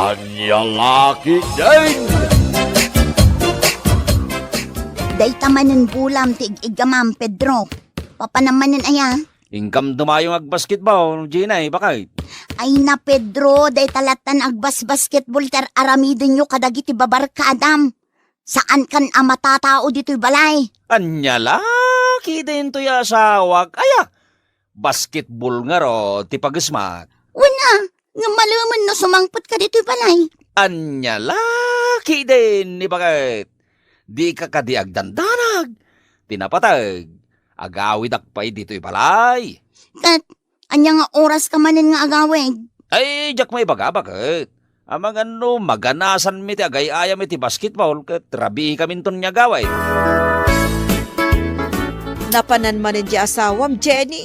Anyang laki din! Day tamanin bulam ti igamam, Pedro. Papanamanin aya. Ingkam dumayong ag-basketball, Gina, bakit? Ay na, Pedro, day talatan agbas basketball ter aramidin nyo kadagiti babarka, Adam. Saan kan amatatao dito'y balay? Anya laki din to ya asawak. Aya, basketball nga ro, ti pagismat. Wala, nga malaman no sumangpot ka dito'y balay. Anya laki din, ni bakit? Di ka kadiag dandanag. Tinapatag. Agawid akpay dito'y balay. Kat, anya nga oras ka manin nga agawid. Ay, jak may baga, bakit? Amang ano, maganasan mi ti agay-aya mi ti basketball, kat rabi kami ton niya gaway. Napanan man di asawam, Jenny.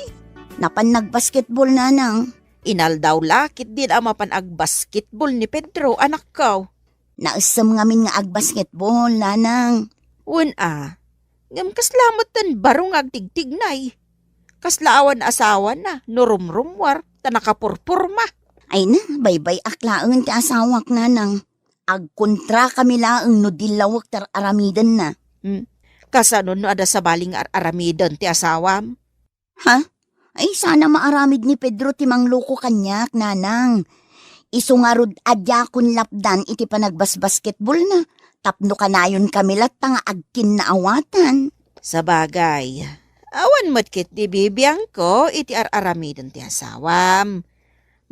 Napan nagbasketball na nang. Inal daw lakit din ang mapanag basketball ni Pedro, anak ko. Nausam ngamin nga agbasketball, nanang. Una, ngam kaslamot tan barong agtigtignay. Kaslaawan asawa na, nurumrumwar, tanakapurpurma. Ay na, baybay aklaang ti asawak, nanang. Agkontra kami laang no dilawak tar aramidan na. Kasano no ada sa baling aramidon ti asawam? Ha? Ay sana maaramid ni Pedro ti mangloko kanyak, nanang. Isungarod adya kun lapdan iti panagbasbasketball na. Tapno kanayon kami latang agkin na awatan. Sa bagay, awan matkit di bibiyang ko iti aramidon ti asawam.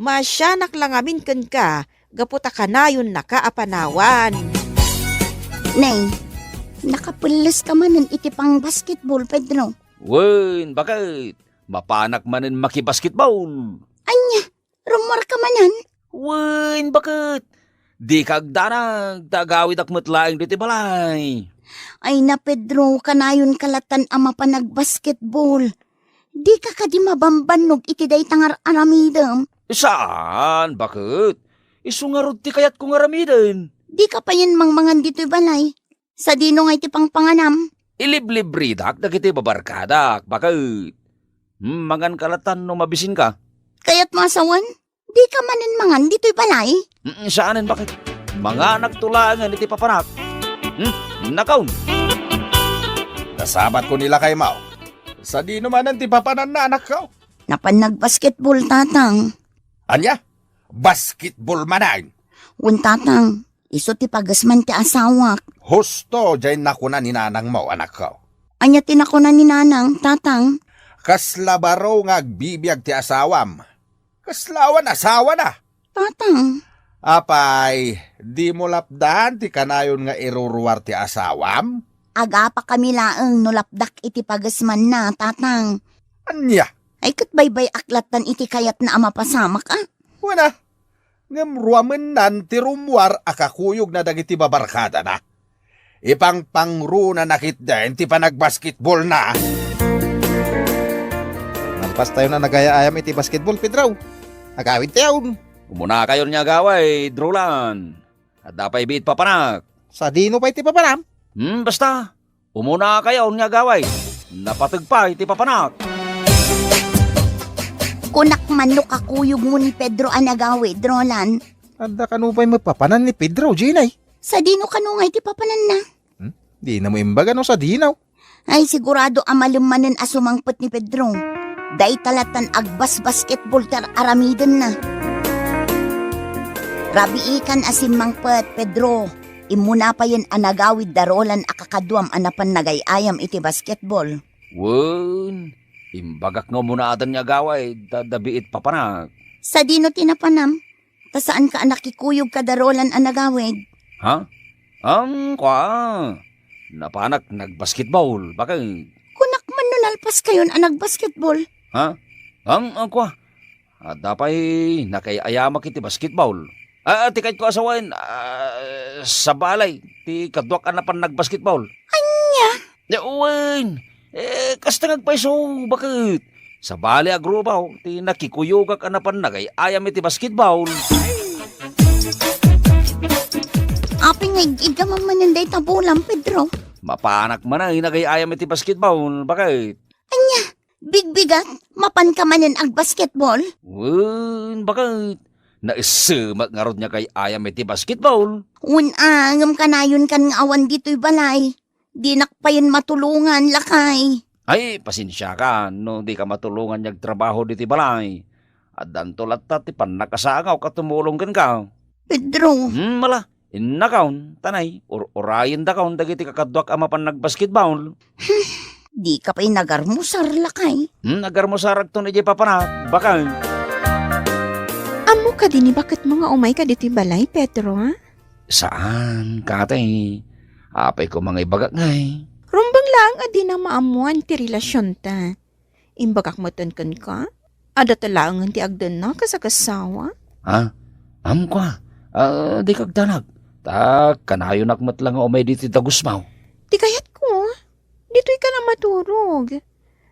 Masyanak lang amin kan ka, gaputa kanayon na kaapanawan. Nay, nakapulis ka manan iti pang basketball, Pedro. Wen, bakit? Mapanak manin makibasketball. Anya, rumor ka manan. Wen, bakit? Di kagdanag, tagawid akmatlaing diti balay. Ay na, Pedro, kanayon kalatan ama pa nagbasketball. Di ka kadi mabambanog iti day tangar aramidam. Saan? Bakit? Isungarod ti kayat kong aramidin. Di ka pa yan mangmangan dito'y balay. Sa dino nga iti pang panganam. Iliblibridak, dagiti babarkadak. Bakit? Mangan kalatan no mabisin ka. Kaya't masawan, di ka manin mangan dito'y balay. Saanin bakit? Mga nagtulangan iti papanak. Nakaw. Nasabat ko nila kay Mau. Sa di naman ang tipapanan na anak ko. Napan nagbasketball, tatang. Anya? Basketball manain. Un tatang, iso ti pagasman ti asawak. Husto dyan na kuna ni nanang Mau anak ko. Anya tinakunan ni nanang, tatang. Kaslabaro nga agbibiyag ti asawam. Kaslawan asawa na. Tatang, Apay, di mo lapdan ti kanayon nga iruruwar ti asawam? aga pa kami laeng nulapdak iti pagasman na, tatang. Anya? Ay baybay aklatan iti kayat na ama pasamak, ah. Wala. Ngam ruamen nan ti rumwar akakuyog na dagiti babarkada na. Ipang pangru na nakit din ti panagbasketball na. Nampas tayo na nagaya-ayam iti basketball, Pedro. Agawid tayo. Umuna kayo niya gaway, Drulan. At dapay biit papanak. Sa dino pa iti papanam. Basta. Umuna kayo niya gaway. Napatag pa iti papanak. Kunak man no kakuyog mo ni Pedro anagawid, Roland. Anda kanupay mapapanan ni Pedro, Ginay. Sa dino kanungay ti papanan na. Di na mo imbaga no sa dinaw. Ay sigurado amalumanan asumangpot ni Pedro. Day talatan agbas basketball tar aramidan na. Rabi ikan asim mangpet, Pedro. Imuna pa yan anagawid darolan akakaduam anapan nagayayam iti basketball. Wen, imbagak nga muna adan niya gaway, dadabiit papanak. Sa dino tinapanam, ta saan ka nakikuyog ka darolan anagawid? Ha? Kwa. Napanak nagbasketball, bakit? Kunak man nunalpas kayon anag-basketball. Ha? Kwa. At dapay nakayayama kiti basketball. Tikay ko asawain, sa balay, ti kadwak ka na pan nagbasketball. Anya? Uwin, kasta ngagpaiso, bakit? Sa balay agrubaw, ti nakikuyuga ka na pan nagayayam iti basketball. Aping nga igamamananday tabulang, Pedro. Mapanak man ay nagayayam iti basketball, bakit? Bigbigat, mapan ka manan ag basketball. Bakit? na isumak nga rod niya kay ayam iti basketball. Unangam kanayon kan nga awan dito'y balay. Di nakpayon matulungan, lakay. Ay, pasensya ka, no di ka matulungan niyag trabaho diti balay. At dantolat ti panakasagaw katumulong kan ka. Pedro, Mala, innakaon, tanay, orayin da kaon dagiti kakadwak ama pan nagbasketball. di ka pa'y nagarmusar, lakay. Agar mo sarag to ni papanat, bakal. Amo ka din bakit mga umay ka diti balay, Pedro, ha? Saan, katay? Apay ko mga ibagak ngay. Rumbang lang adi na maamuan ti relasyon ta. Imbagak matan kan ka? Ada talangan ti agdan na kasakasawa? Ha? Kwa, di kagdanag. Ta, kanayo nakmat lang nga umay diti dagusmaw. Di kayat ko. Dito'y ka na maturog.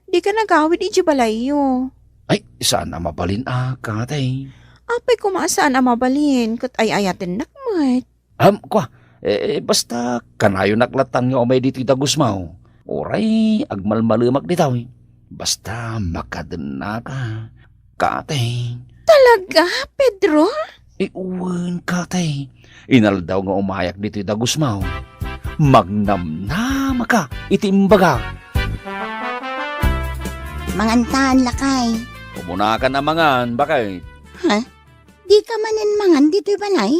Di ka nagawid iji balayo. Ay, saan na mabalin katay? Apay kumasaan ang mabalin kat ay ayatin nakmat. Kwa, basta kanayo naklatan nga umay diti dagusmaw. Oray, agmalmalumak ditaw. Basta makadana ka, katay. Talaga, Pedro? Uwan, katay. Inal daw nga umayak dito dagusmaw. Magnamnama ka, itimbaga. Mangantaan, lakay. Pumuna ka na mangan, bakit? Di ka manin mangan dito'y balay.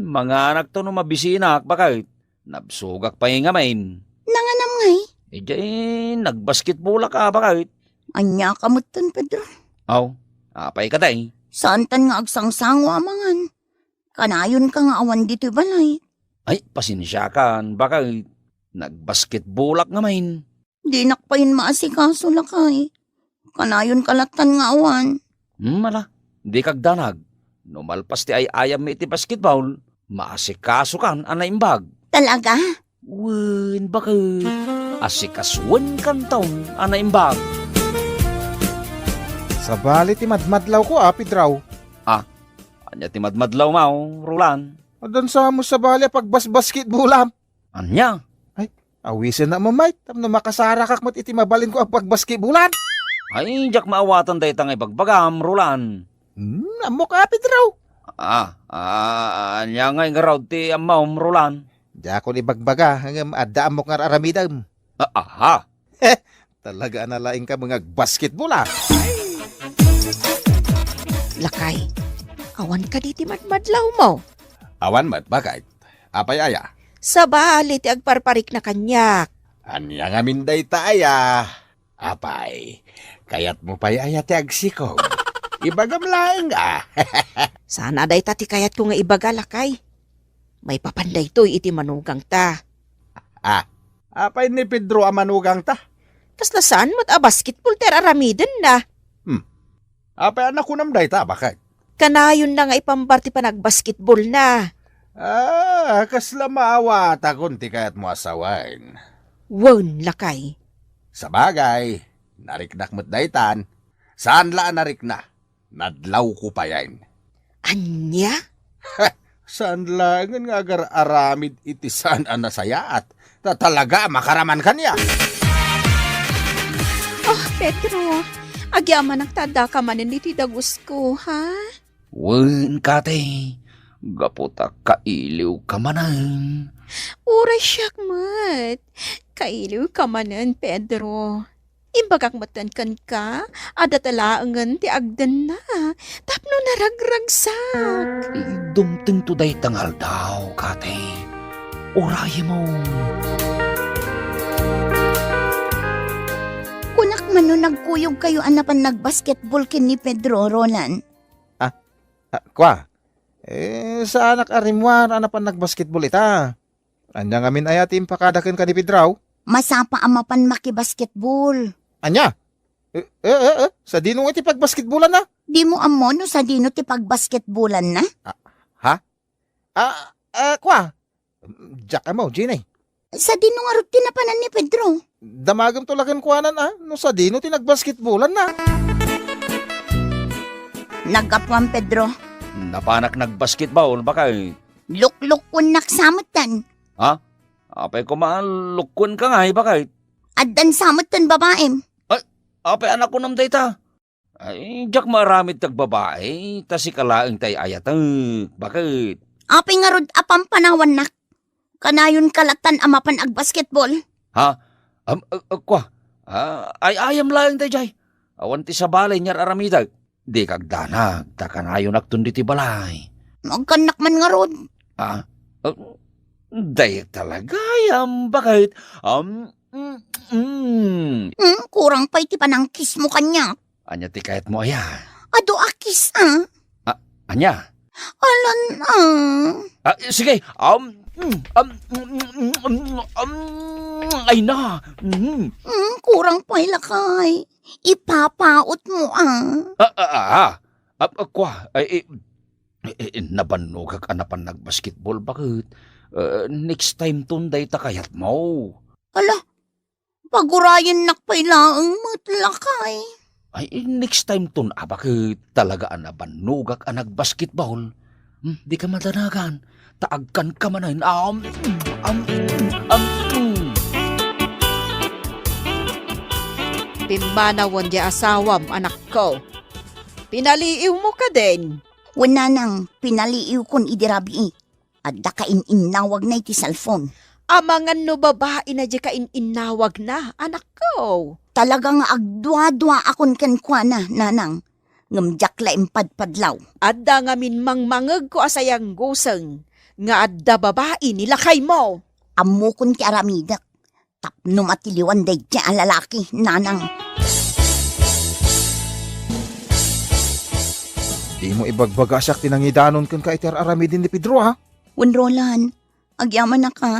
Mga anak to no mabisinak, bakit? Nabsugak pa yung ngamain. Nanganam ngay. Nagbasketball ka, bakit? Anya kamutan, Pedro. Aw, apay ka day. Saan tan nga agsangsangwa mangan? Kanayon ka nga awan dito'y balay. Ay, pasensya ka, bakit? Nagbasketballak ngamain. Di nakpayon maasikaso, lakay. Kanayon kalatan nga awan. Mala, di kagdanag. Numalpas ti ay ayam iti basketball, maasikaso kan anaimbag. Talaga? Wen, bakit? Asikaswan kan taon anaimbag. Sa bali ti madmadlaw ko, Pedraw. Anya ti madmadlaw mao, Roland. Adan sa mo sa bali pagbasbasketbulam. Anya? Awisin na mamay, tapno makasara kak mat iti mabalin ko ang pagbasketbulan. Ay, jak maawatan day tangay bagbagam, Roland. Amo ka, Pedraw. Anya nga nga raw ti amawm, Roland. Di ako ni bagbaga, hanggang adaan mo nga aramidam. Aha. Talaga analaing ka mga basketball Lakay, awan ka diti madmadlaw mo. Awan mat, bakit? Apay aya? Sa bali ti agparparik na kanyak. Anya nga minday taaya. Apay, kayat mo pa'y aya ti agsikog. Ibagam lang Sana day tati kayat ko nga ibaga, lakay. May papanday to'y iti manugang ta. Apay ni Pedro amanugang ta. Kasla saan mat a basketball ter aramiden na. Apay anak ko namday ta, bakit? Kanayon na nga ipambarti pa nagbasketball na. Kasla maawata kung ti kayat mo asawain. Won, lakay. Sa bagay, nariknak mo't daytan. Saan laan narikna? Nadlaw ko pa yan. Anya? Saan lang nga agar aramid iti saan nasayaat? Talaga makaraman kanya. Oh, Pedro. Agyaman ang tada ka manin iti dagus ko, ha? Wen, katay. Gaputa kailiw ka manan. Uray siyak mat. Kailiw ka manan, Pedro. Imbagak matan kan ka, adatalaangan ti agdan na. Tapno naragragsak. Dumting to day tangal daw, katay. Uraye mo. Kunak man no nagkuyog kayo anapan nagbasketball kin ni Pedro, Roland. Kwa? Sa anak arimwan, anapan nagbasketball ita. Anya nga min ayatim pakadakin ka ni Pedraw? Masapa amapan makibasketball. Anya? Sa dinong iti pagbasketballan na? Di mo amo no sa dino ti pagbasketballan na? Kwa? Jack mo, Ginay. Sa dino nga rin tinapanan ni Pedro. Damagam tulakan kuanan no sa dino ti nagbasketballan na. Nagapuan Pedro. Napanak nagbasketball, bakay? Lukluk kun naksamutan. Apay ko maalukon ka nga, bakay? Addan samutan babaem. Apay anak ko nam dayta. Ay, jak maramid tag babae, ta si kalaeng tay ayat. Bakit? Apay nga rod apam panawan nak. Kanayon kalatan amapan ag basketball. Ha? Kwa? Ay ayam lang tay jay. Awan ti sa balay nyar aramidag. Di kag danag, ta kanayo nagtundi ti balay. Magkanak man nga rod. Day talaga ayam. Bakit? Kurang pa iti panangkis mo kanya. Anya ti kahit mo aya. Ado akis Anya? Alan Sige. Ay na. kurang pa ilakay. Ipapaot mo Kwa? Nabanog kag anapan nagbasketball. Bakit? Next time tunday ta kayat mo. Ala, pagurayan nak pa ilaang matlakay. Ay, next time tun, bakit talaga anabanog kag nagbasketball? Di ka madanagan. Taagkan ka manayin. Pimanawan di asawam, anak ko. Pinaliiw mo ka din. Wala nang pinaliiw kon idirabi. At dakain inawag na iti cellphone. Amangan no babae na di ka inawag na, anak ko. Talagang agdwa-dwa akon kankwana, nanang. Ngamjak la impadpadlaw. Adda nga min mangmangag ko asayang guseng. Nga adda babae nilakay mo. Amo kon ti aramidak. Tapno matiliwan day ti alalaki, nanang. Di mo ibagbagasak tinangidanon kan ka iti aramidin ni Pedro ha? Wenrolan, agyaman na ka.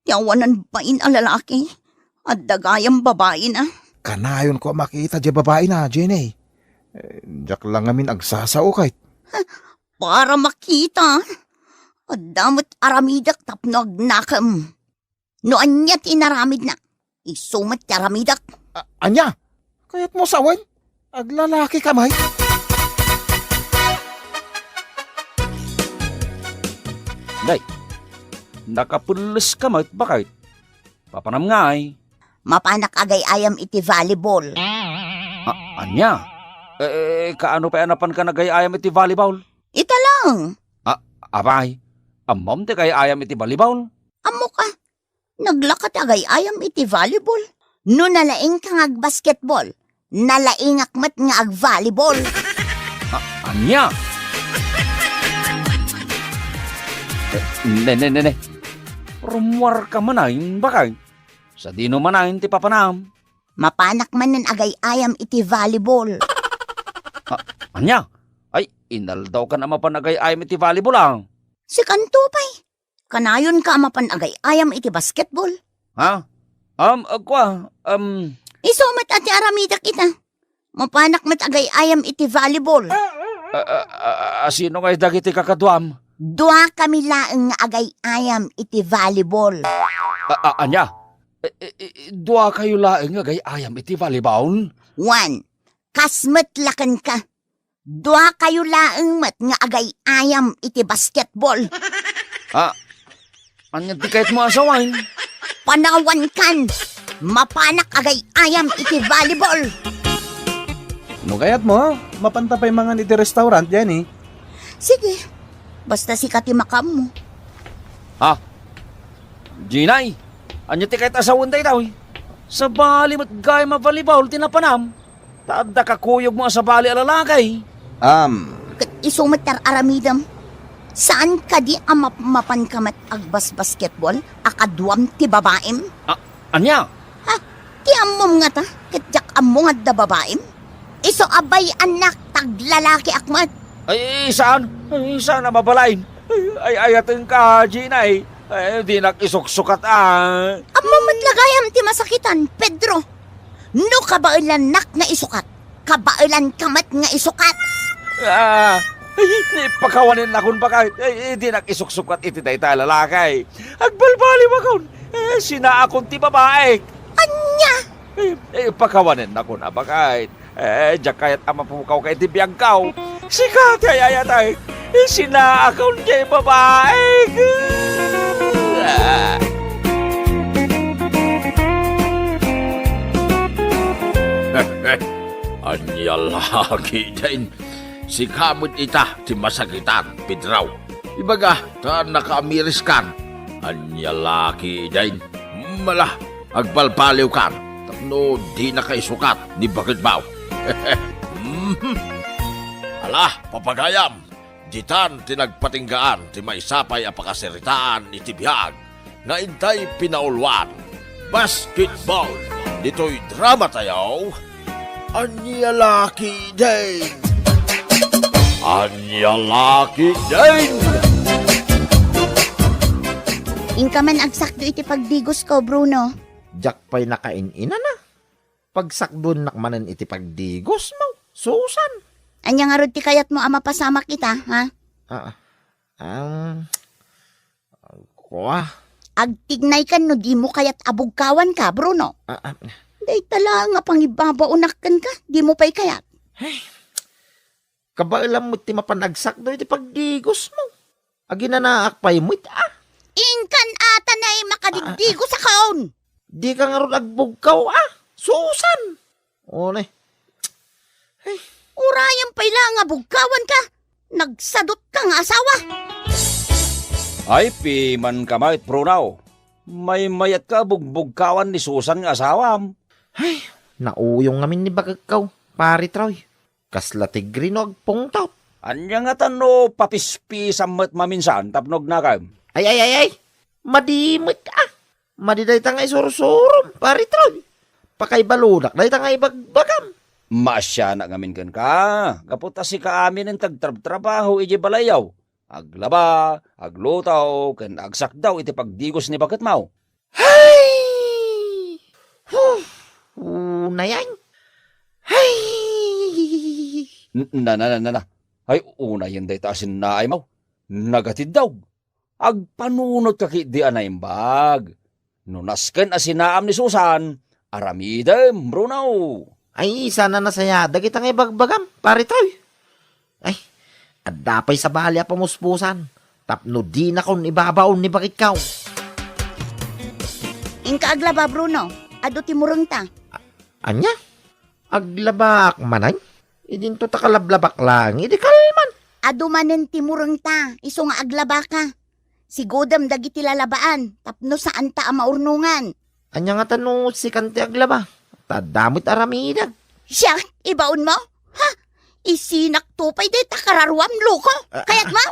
Tiawanan bain alalaki. At dagayang babae na. Kanayon ko makita di babae na, Jenny. Diyak lang amin agsasao kahit. Para makita. At damot aramidak tapno agnakam. No anya tinaramid na. Isumat ti aramidak. Anya, kayat mo sawan? Aglalaki ka, may. Day, nakapulis ka mat. Bakit? Papanam nga ay. Mapanak agay ayam iti volleyball. Anya? Kaano pa anapan ka nagayayam iti volleyball? Ita lang. Abay, amam ti kay ayam iti volleyball? Amo ka. Naglakat agay ayam iti volleyball. No nalaing ka nga basketball. Nalaing akmat nga ag volleyball. Anya? Ne. Rumwar ka manayin, bakay? Sa dino manayin ti papanam. Mapanak man ng agay ayam iti volleyball. Anya? Ay, inal daw ka na mapanagay ayam iti volleyball lang. Si Kantupay. Kanayon ka mapanagay ayam iti basketball. Ha? Isumat ati aramidak ita. Mapanak matagay ayam iti volleyball. Sino ngay dagiti kakadwam? Dua kami laeng nga agay ayam iti volleyball. Anya? Dua kayo laeng nga gay ayam iti volleyball? 1. Kasmet lakan ka. Dua kayo laeng mat nga agay ayam iti basketball. Anya di kahit mo asawain? Panawan kan. Mapanak agay ayam iti volleyball. No kayat mo, mapantapay mga iti restaurant, Jenny. Sige. Basta si katimakam mo. Ginay, anya ti kahit asawan day daw. Sa bali mat gaya ma-volleyball tinapanam. Taadda ka kuyog mo sa bali alalakay. Isumat tar aramidam. Saan ka di mapan kamat agbas basketball? Akaduam ti babaem? Anya? Ti amom nga ta, katyak ammo nga da babaem? Iso abay anak taglalaki akmat. Ay, saan? Ay, saan na mabalain? Ay, ayatin ka, Ginay. Ay, di nakisuksukat Ammo matlagayam ti masakitan, Pedro. No kabailan nak nga isukat. Kabailan kamat nga isukat. Ay, pakawanin na kun bakit. Ay, di nakisuksukat iti day ta lalakay. Agbalbali wakon. Sina akong ti babae. Anya? Pakawanin na kun bakit. Diyak kayat amapukaw kay ti biyangkaw. Sikat ay ayatay. Sina akong ti babae. Anya lagi din. Si kamot ita, ti masakitan, Pedraw. Ibaga, ta nakaamiris kan. Anya laki din. Mala, agbalbaliw kan. Tapno, di na kay sukat, ni bakit baw. Alah, papagayam. Ditan tinagpatinggaan, ti may sapay apakasiritaan, iti biyag. Naintay pinaulwan. Basketball. Dito'y drama tayo. Anya laki din. Anya laki din. Inka man agsakdo iti pagdigos ko, Bruno. Jak pa'y nakain-ina na. Pagsakdon nakmanan iti pagdigos mo. Susan. Anya nga rod ti kayat mo ama pasama kita, ha? Kuha. Agtignay kan no di mo kayat abugkawan ka, Bruno. Day tala nga pangibabaunakan ka, di mo pa'y kayat. Kabailam mo ti mapanagsakdo iti pagdigos mo. Aginanaak pa'y mo ita. Inkan ata na makadigdigo sa kaon. Di ka nga ron agbugkaw Susan. One. Urayan pa'y lang nga bugkawan ka. Nagsadot ka nga asawa. Ay, piman kamait, Bruno. May mayat ka bugbugkawan ni Susan nga asawam. Nauyong ngamin ni bagagkaw. Pari Troy. Kasla tigri no agpungtaw. Anya nga tano papispisam met maminsan tapnog na ka. Ay. Madimit Madiday ta nga isuro-suro. Pari Troy. Pakay baludak. Day ta nga ibagbagam. Masya na ngamin kan ka. Kaputa si ka amin ang tagtrabaho iji balayaw. Aglaba, aglutaw, kan agsak daw iti pagdigos ni bakit mau. Hay! Una yan. Hay! Na. Ay, una yan day taasin na ay mau. Nagatid daw. Agpanunod ka ki di anay bag. Nunasken asinaam ni Susan. Aramidem, Bruno. Ay, sana nasaya. Dagit ang ibagbagam. Pari Troy. Ay, adapay sa balya pamuspusan. Tapno di na kon ibabaon ni bakikaw. Inka aglaba, Bruno. Ado timurong ta. Anya? Aglabak manay? Idinto takalablabak lang. Idi kalman. Ado manen timurong ta. Iso nga aglaba ka. Sigodam dagiti lalabaan. Tapno saan ta maurnungan. Anya nga tanong si kanti aglaba. Tadamit aramidag. Siya, ibaon mo? Ha? Isinak tupay day takararuam loko. Kayat mo?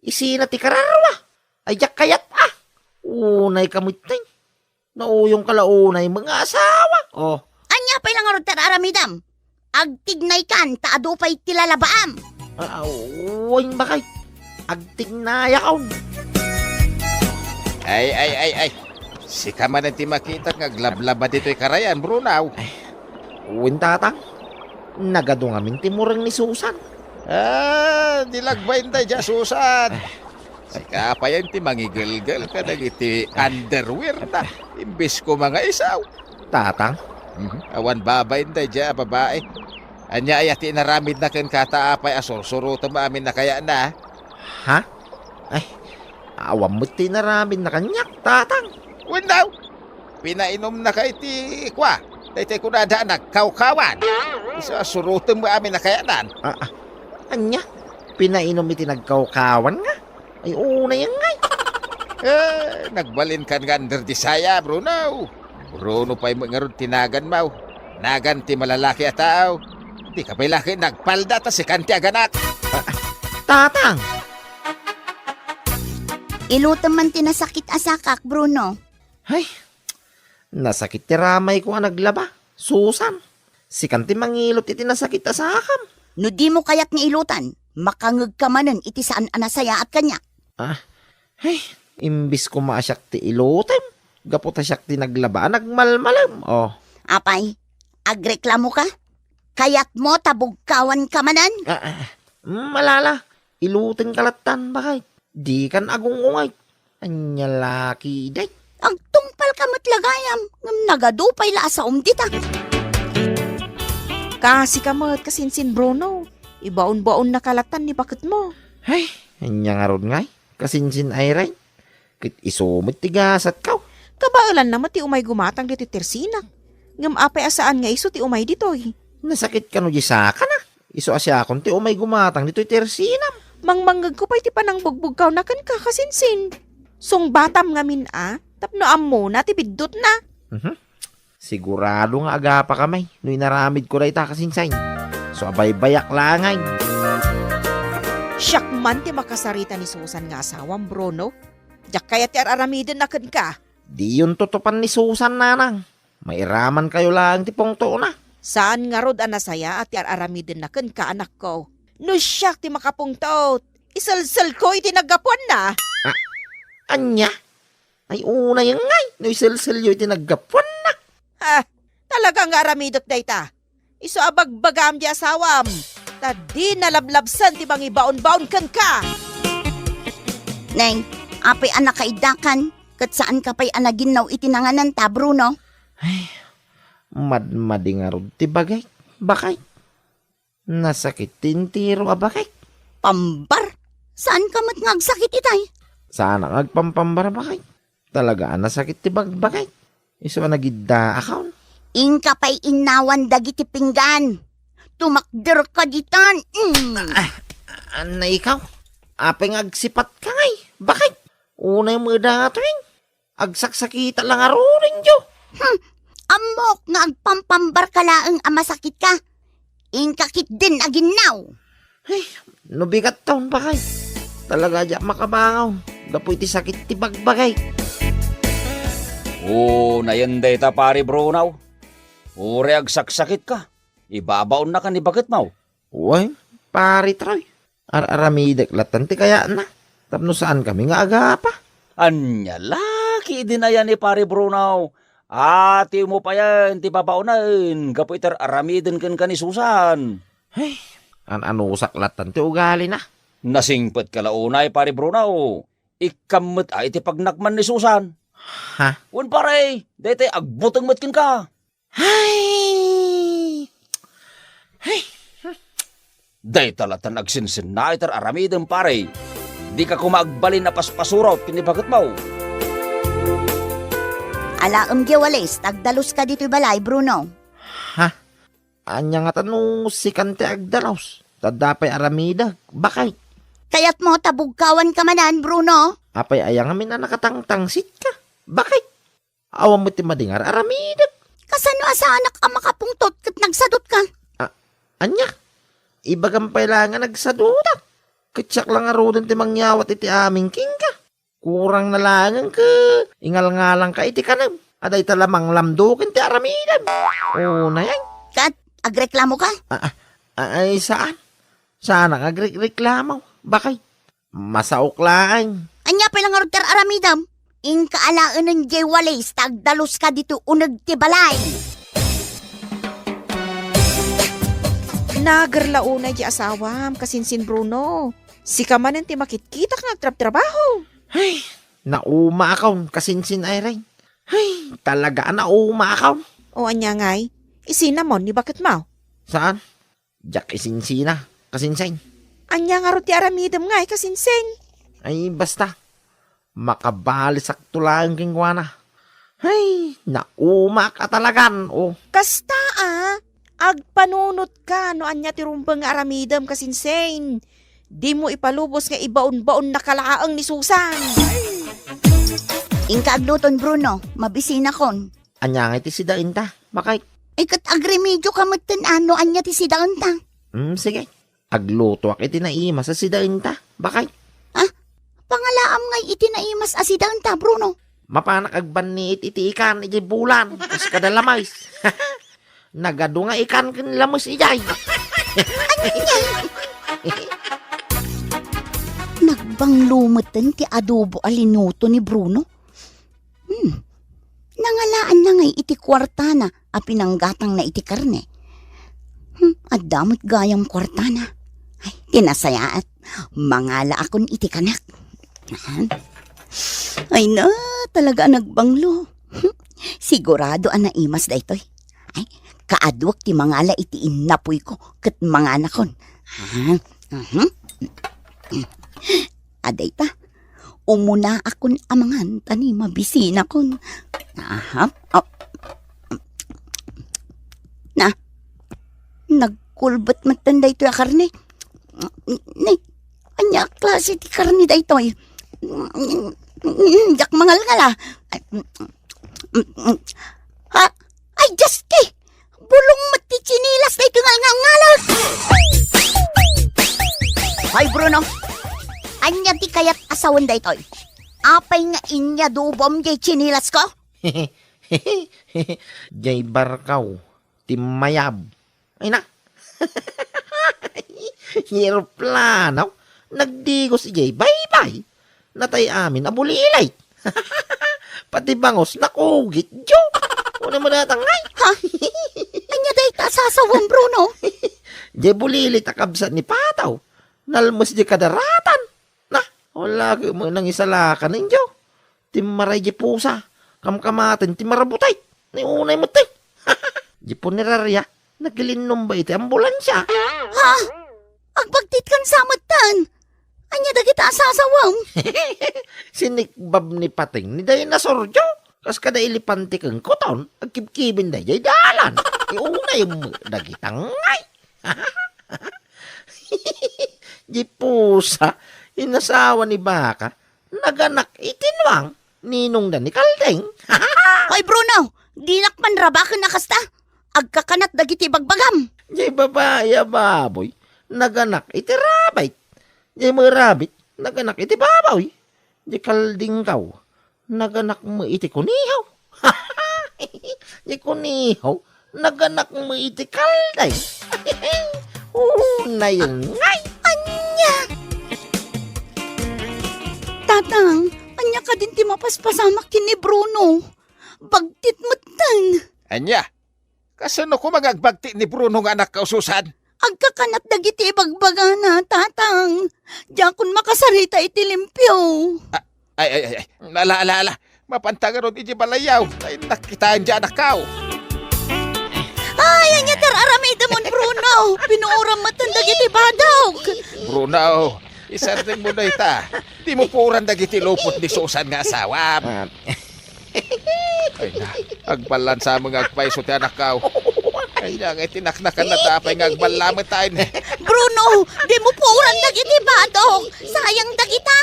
Isina ti kararawa. Ayak kayat Unay kamitay. Nauyong kalaunay mga asawa. Oh. Anya pa'y lang arod tararamidam. Agtignay kan, taado pa'y tilalabaam. Uwing bakay. Agtignaya kaon. Ay. Si ka man ti makita nga glablaba dito'y karayan, Bruno. Uwin tatang. Nagado ngamin timurang ni Susan. Dilagbayin tayo dyan, Susan. Si ka pa yan ti mangigilgal ka iti underwear na. Imbis ko mga isaw. Tatang. Awan babayin tayo dyan, babae. Anya ay ati naramid na ken kataapay asursuruto maamin na kaya na. Ha? Ay, awam mo tinaramid na kanyak, tatang. Wendaw, pinainom na kay ti kwa. Dahil ko na daan nagkawkawan. Isa suruto mo amin na kaya nan. Anya? Pinainom iti nagkawkawan nga? Ay, una yan nga. Nagbalin kan nga under di saya, Bruno. Bruno pa'y mga tinagan mo. Nagan ti malalaki at tao. Di ka pa'y laki nagpalda ta si kanti aganak. Tatang! Ilutam man tinasakit asakak, Bruno. Ay, nasakit ti ramay ko ang naglaba. Susan, si kanti mangilot iti nasakit asakam. No di mo kayat nga ilutan, makangag ka manen iti saan anasaya at kanya. Ay, imbis ko maasyak ti ilutem. Gaputa siyak ti naglaba, nagmalmalam. Oh. Apay, agreklamo ka? Kayat mo tabugkawan ka manan? Malala, ilutin kalatan bakay. Di kan agungungay. Anya laki day. Agtungpal ka matlagayam, ngam nagadupay la sa umdita. Kasi kamat kasinsin Bruno. Ibaon-baon na kalatan ni bakit mo. Ay, anya nga ron ngay. Kasinsin ay ray. Kit isumit tigasat kaw. Kabailan naman ti umay gumatang dito tersinak. Ngam apay asaan nga iso ti umay ditoy. Nasakit ka no di saka na. Iso asya akong ti umay gumatang dito'y tersinam. Mangmanggag ko pa iti panang bugbog ka na kan kakasinsin. Sung batam ngamin tapno ammo na tipiddot na. Sigurado nga agapa kamay. No'y naramid ko na itakasinsain. So abay bayak langay. Siyak man ti makasarita ni Susan nga asawang Bruno. Diyak kaya ti aramidin na kan ka. Di yun tutupan ni Susan nanang. Mairaman kayo lang ti pongto na. Saan nga rod anasaya at ti aramidin na kan ka anak ko. No siyak ti makapungtot. Isalsal ko iti nagapuan na. Anya? Ay una yung ngay. No'y silsil yo'y tinaggapuan na. Ha, talagang aramidot da ita. Iso abagbagam di asawam. Tadi nalablabsan ti bang ibaon-baon kan ka. Neng, apay anak kaidakan. Kat saan ka pa'y anaginaw itinanganan ta, Bruno? Madmadi nga rod ti bagay. Bakay? Nasakit tintiro a bakay. Pambar? Saan ka mat ngagsakit itay? Sana agpampambara bakay. Talaga nasakit ti bagbakay. Iso nagidda akaw. Ingka pa'y inawan dagiti pinggan. Tumakder ka ditan. Ana ikaw? Apeng agsipat ka ngay. Bakay? Una yung mga datoing. Agsaksakita lang arurin jo. Amok nga agpampambar ka laang amasakit ka. Ingkakit din aginaw. Nubigat taon bakay. Talaga dya makabangaw. Gapoy ti sakit ti bagbagay. Nayanday ta pare Bruno. Uri agsaksakit ka. Ibabaon na ka ni bakit mau? Uy, pari Troy. Aramidek latan ti kaya na. Tapno saan kami nga agapa? Anya, laki din na yan ni pare Bruno. Ati mo pa yan, ti babaonan. Kapoy aramidin kan ka ni Susan. Ano saklatan ti ugali na. Nasingpet ka launay pare Bruno. Ikamot ay ti pagnakman ni Susan. Ha? Wan pare, dete agbutang matkin ka. Day talatan agsinsin na itar aramidin pare. Di ka kumagbalin na paspasurot kinibagat mo. Alaam giwalis, tagdalos ka dito'y balay, Bruno. Anya nga tanong si Kante Agdalaus. Tadapay aramida. Bakay? Kaya't mo tabugkawan ka manan, Bruno. Apay ayang amin na nakatangtangsit ka. Bakay? Awam mo ti madingar aramida. Kasano asa anak ang makapungtot kat nagsadot ka? Anya? Ibagampay lang nga nagsaduda. Kitsak lang arudan ti mangyawat iti aming king ka. Kurang na lang ka. Ingal nga lang ka iti kanam. Aday talamang lamdukin ti aramidan. Na yan. Kat, agreklamo ka? Ay saan? Saan ang agreklamo? Bakay? Masauklaan. Anya palang aruter aramidam. Ing kaalaan ng giwalis, tagdalos ka dito unag ti balay. Nagarlaunay di asawam kasinsin Bruno. Si kamanan ti makit-kita kang agtrab-trabaho. Nauma akaw kasinsin ay rin. Talaga nauma akaw. O anya ngay, isinamon ni bakit mau? Saan? Jack isinsina. Kasinsin. Anya nga ro ti aramidam ngay kasinsin. Ay basta. Makabali sakto lang kingwana. Nauma ka talagan. Kasta agpanunot ka no anya ti rumbang nga aramidam kasinsin. Di mo ipalubos nga ibaon-baon na kalaang ni Susan. Ing kaagluton, Bruno, mabisina kon. Anya nga iti sidain ta. Bakay? Kat agremedyo ka matan ano anya ti sidaan ta. Sige. Agluto ak iti naima sa sidain ta. Bakay? Pangalaam ngay itinaimas asidaan ta, Bruno. Mapanak agban ni iti ikan iti bulan. Kas kadalamays. Nagado nga ikan kanilamus ijay. Nagbanglumetan ti adobo alinuto ni Bruno. Nangalaan na ngay iti kwartana a pinanggatang na iti karne. Adamot gayang kwartana. Ay, tinasayaat. Mangala akon iti kanak. Ay na, talaga nagbanglo. Sigurado ang naimas da ito'y. Ay, kaadwak ti mangala iti inapoy ko kat mga anakon. Aday pa, umuna akon amangan tani mabisina kon. Na, Nagkulbat matanda ito yung karne. Nay, anya klase ti karne da ito eh. Jak mangal-ngala. Ha? Ay, Justi! Bulong mati chinilas na ito ngal-ngal. Ay, Bruno. Anya ti kayat asawan da ito. Apay nga inya dubom jay chinilas ko? Jay barkaw, timayab. Ay na. Aeroplano. Nagdigos si Jay, bye-bye. Natay amin, abulilay. Pati bangos, nakugit, Jo. Una mo natangay. Ha? Anya day ta sasawang, Bruno. Jay bulilit akabsat ni Pataw. Nalmos di kadaratan. Na, wala ka mo nang isalakan ninyo. Timaray di pusa. Kamkamatin, timarabutay. Ni unay mo te. Di po nirarya. Naglinom ba iti ambulansya? Ha? Agbagtit kan samatan. Anya da kita sasawang. Sinikbab ni Pating ni Dinosaur Jo. Kas kada ilipante kang kuton. Agkibkibin da jay dalan. Iunay mo dagitangay. Di pusa. Inasawa ni Baka. Naganak itinwang. Ninong da ni Kaldeng. Ay, Bruno. Dinak man rabakan na kasta. Agkakanat dagiti bagbagam. Jay babaya baboy. Naganak iti rabay. Jay mga rabit. Naganak iti babaw. Jay Kaldeng kaw. Naganak mo iti kunihaw. Jay kunihaw. Naganak mo iti Kaldeng. Na yun ngay. Anya! Tatang, anya ka din ti mapaspasamak kini Bruno. Bagtit matan. Anya, kasano ko magagbagti ni Bruno nga anak kaususan? Agkakanat dagiti bagbagana, tatang. Diakon makasarita iti limpyo. Ay. Ala. Mapantaga ron iti balayaw. Ay, nakitaan dyan akaw. Ay, anya tararamay damon, Bruno. Pinuuram matan dagiti badog. Bruno, isarting mo na ita. Di mo puran dagiti lupot ni Susan nga asawa. Ay na, agbalan sa mga agpaiso ti anak kao. Ay nga, tinaknakan na tapay nga agbalamit tayo. Bruno, di mo puuran dagiti badog. Sayang dagita.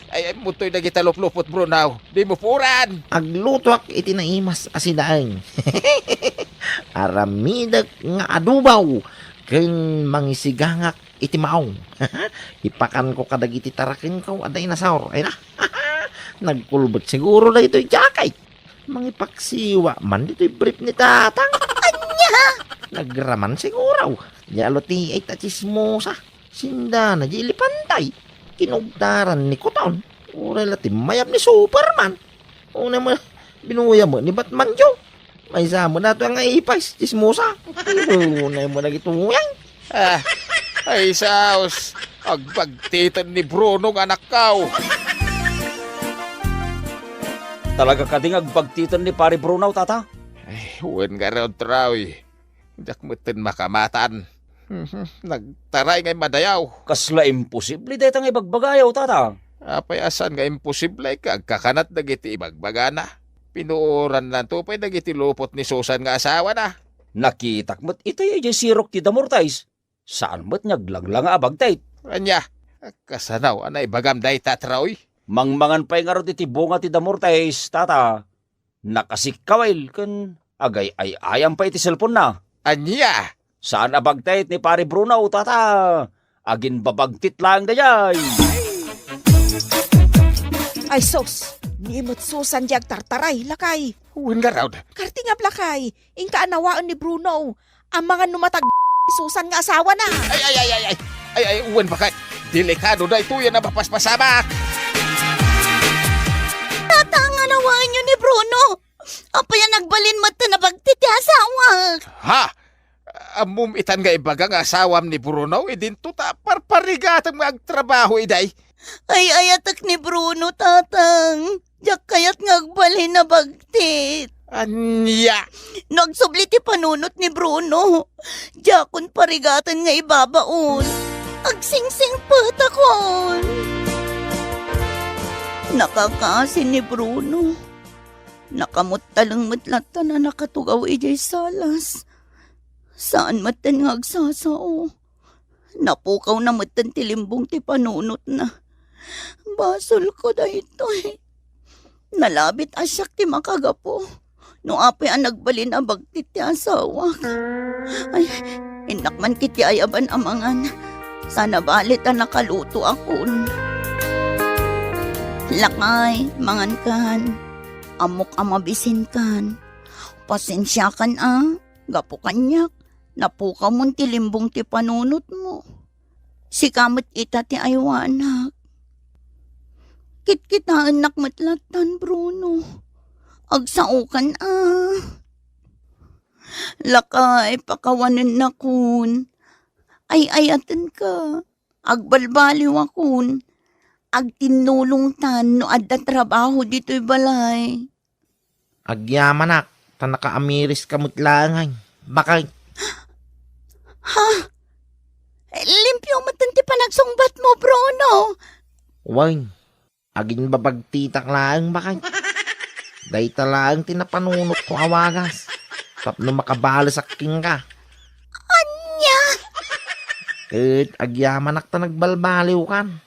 Ay, mutoy dagiti luplupot, Bruno. Di mo puran. Aglutuak iti naimas asinaeng. Aramidag nga adubaw. Ken mangisigangak iti maong. Ipakan ko kadag iti tarakin ko a dinosaur. Ay na. Nagkulbot siguro na ito'y jakay. Mangipaksiwa man dito'y brief ni tatang. Anya! Nagraman siguro. Yalo ti ay tachismosa. Sinda na di ilipantay. Kinugdaran ni Kuton. O relative mayap ni Superman. Una mo, binuya mo ni Batman Jo. May samo na ito ang ipais. Chismosa. Una mo na gituyang. Ay, saos. Agpagtitan ni Bruno nga anak kao. Talaga ka ding agpagtitan ni Pari Bruno, tata? Ay, huwag nga rin trawi. Hindi akmutin makamatan. Nagtaray ngay madayaw. Kasla imposible dahil tang ibagbagayaw, tata. Apay asan nga imposible ka kakanat dagiti ibagbagana. Pinuuran lang to pa'y dagiti lupot ni Susan nga asawa na. Nakitak mo't itay ay sirok ti damortais. Saan mo't nyaglang nga abagtayt? Anya, kasanaw, anay bagam day tatrawi. Mangmangan pa'y nga rin iti bunga ti damortais, tata. Nakasikawail kan agay ay ayam pa iti cellphone na. Anya, Saan abagtayt ni Pari Bruno, tata? Agin babagtit lang dayay. Ay, sos. Nimot susan di agtartaray, lakay. huwag nga raw. Kartingap lakay. Ingka anawaan ni Bruno. Ang mga numatag susan nga asawa na. Ay, uwan bakit? Delikado na ito yan na mapaspasamak. Tatang anawaan niyo ni Bruno. Apa yan nagbalin mata na bagtit ti asawa. Ha? Amum itan nga ibaga nga asawam ni Bruno, idinto ta parparigatang magtrabaho iday. Ay ayatak ni Bruno, tatang. Diyak kayat ngagbalin na bagtit. Anya, Nagsubli ti panunot ni Bruno. Diyakon parigatan nga ibabaon. Agsingsing patakon. Nakakasin ni Bruno. Nakamot talang matlata na nakatugaw ijay salas. Saan matan nga agsasao? Napukaw na matan tilimbong ti panunot na. Basol ko dahito eh. Nalabit asyak ti makagapo. No apay ang nagbalin abag ti asawa. Ay, inakman kiti ayaban amangan. Sana balit ang nakaluto akon. Lakay, mangan kan. Amok amabisin kan. Pasensya kan gapo kanyak. Napukaw mo ti limbong ti panunot mo. Si kamot ita ti aywanak. Kit-kitaan nakmatlatan, Bruno. Agsaukan Lakay, pakawanan na kun. Ay-ayatan ka. Agbalbaliw akun. Agtinulong tan no adda trabaho dito'y balay. Agyamanak, tanaka-amiris kamot langay. Bakay, Ha? Limpyo matanti pa nagsungbat mo, Bruno. wine. Aging babagtitak lang bakay. Day talaang tinapanunot ko awagas. Tapno makabala sa king ka. Anya? Ket agyamanak ta nagbalbaliw kan.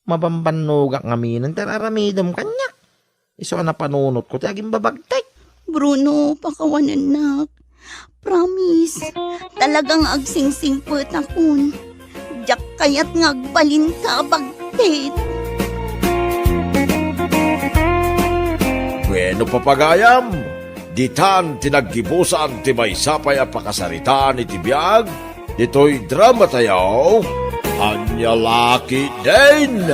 Mabambanugak ngaminan tararamidam kanyak. Iso na panunot ko ti aging babagtik. Bruno, pakawanan nak. Promise. Talagang agsingsingput akon. Diyak kaya't ngagbalin ka bagtit. Bueno papagayam, ditan tinaggibusan ti may sapay a pakasaritaan iti biyag, dito'y drama tayo, Anya Laki din!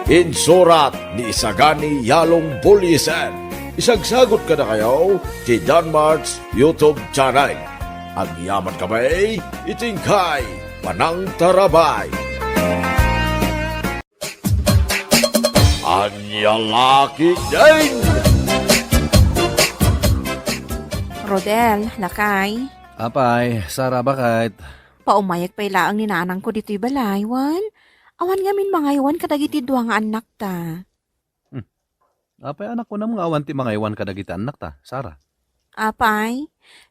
Insurat ni Isagani Yalong Bulisan. Isagsagot ka na kayo ti Danmarks YouTube channel. Ang yaman kamay, itingkay, panang tarabay. Anya Laki din! Rodel, Lakay, Apay, Sara, bakit? paumayag pa'y laang ni nanang ko dito'y balay, wan. Awan ngamin mga iwan kadagiti duwa nga anak ta. Apay, anak ko na mga awan ti mga iwan kadagiti anak ta, Sara. Apay,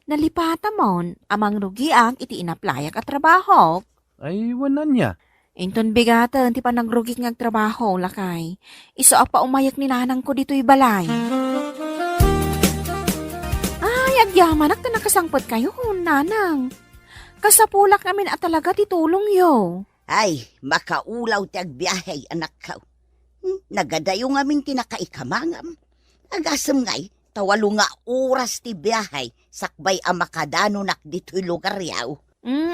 nalipata mon, amang rugiak iti inaplayak at trabaho. Ay, wanan niya. Inton bigatan ti panagrugik nga trabaho, Lakay. Iso pa umayak ni nanang ko dito'y balay. Ay, agyaman na nakasangpot kayo, nanang. Kasapulak namin at talaga titulong yo. Ay, makaulaw ti agbiyahe, anak ka. Nagadayo ngamin tinakaikamangam. Agasam ngay, tawalo nga oras ti biyahe, sakbay ang makadano nak dito'y lugar yaw.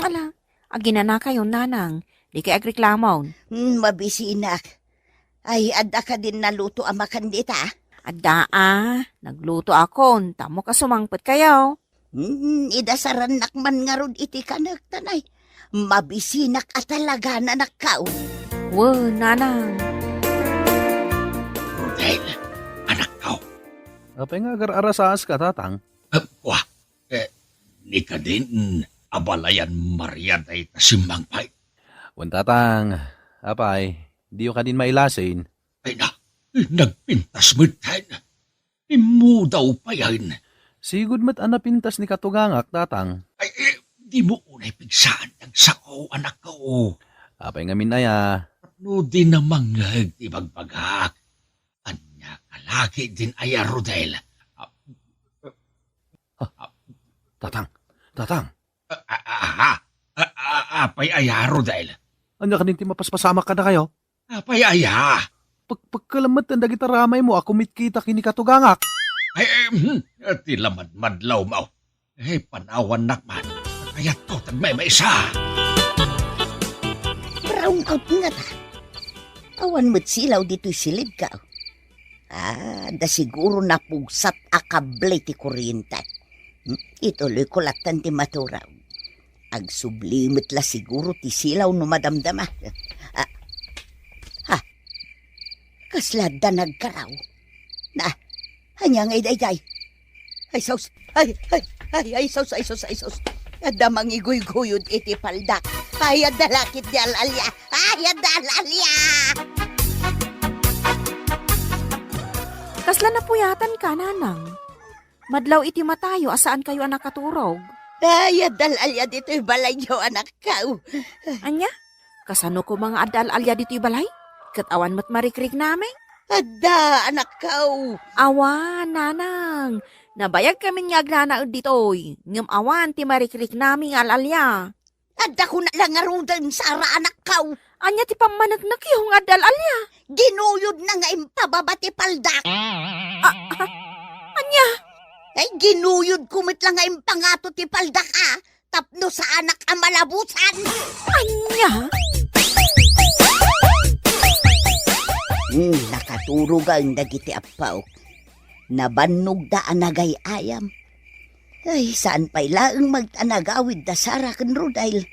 Ala, aginana kayo, nanang. Di kay agreklamon. Mabisinak. Ay, adda ka din naluto ang makandita. Adda nagluto akon, tamo ka sumangpot kayo. Idasaran nakman nga rod iti kanagtanay. Mabisinak at talaga na nakaw. Wow, nanang. Rodel, anak ko. Apay nga agar-arasaas ka, tatang. Wah, ni ka din, abalayan Maria day tasimbang pay. Wan tatang, apay, di ka din mailasin. Ay na, nagpintas mo tayo. Imu daw pa yan. Sigud mat anapintas ni katugangak, tatang. Ay, di mo unay pigsaan ng sako, anak ko. Apay nga minaya. No di namang nagtibagbagak. Anya kalaki din ay Rodel. Tatang. Apay aya, Rodel. Anya ka din ti mapaspasama ka na kayo? Apay aya. Pagkalamat ang dagita ramay mo, ako mitkita kini katugangak. Ay, tilamad madlaw mo. Eh, panawan nakman. Kaya to, tagmay isa. Brown out nga ta. Awan mo't silaw dito'y silid ka. Da siguro napugsat akable ti kuryente. Ituloy ko latan ti maturaw. Agsublimit la siguro ti silaw no madamdama. Kaslada nagkaraw. Hanya ngay day. Ay sos. Ay sos. Ada mangiguy-guyod iti paldak. Ay adalakit di alalya. Ay adalalya. Kasla na puyatan ka, nanang. Madlaw iti matayo asaan kayo anak katurog. Ay, adal-alya dito'y balay niyo, anak ka. Anya? Kasano ko mga adal-alya dito'y balay? Katawan mo't marikrik namin. Ada, anak ka. Awan, nanang. Nabayag kami nga agnanaod dito'y. Ngam awan ti marikrik namin alalya. Ada ko na lang arudan, Sara, anak ka. Anya ti pamanagnak yung adal-alya. Ginuyod na nga impababati paldak. Anya? Ay, ginuyod kumit lang nga impangato ti paldak, tapno sa anak ang malabusan. Anya? Nakaturog ang dagiti apaw. Nabannog da anagay ayam. Ay, saan pa'y laang magtanagawid da Sara ken Rodail.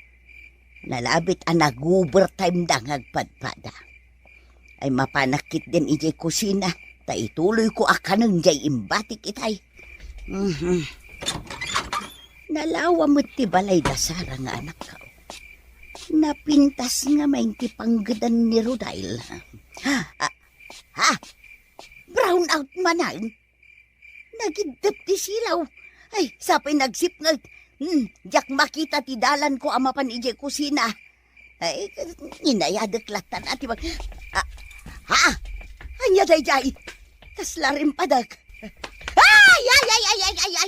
Nalabit ang nag-overtime da ngagpadpada. Ay mapanakit din ijay kusina. Ta ituloy ko akanang jay imbatik itay. Nalawa mo't ti balay da Sara nga anak ka. Napintas nga may panggadan ni Rodail. Ha? Brown out manan? Nagidap ti silaw. Ay, sapay nagsip nga. Jak makita ti dalan ko amapan ije kusina. Ay, inayadaklatan ati mag... Anya day, kasla rin padag.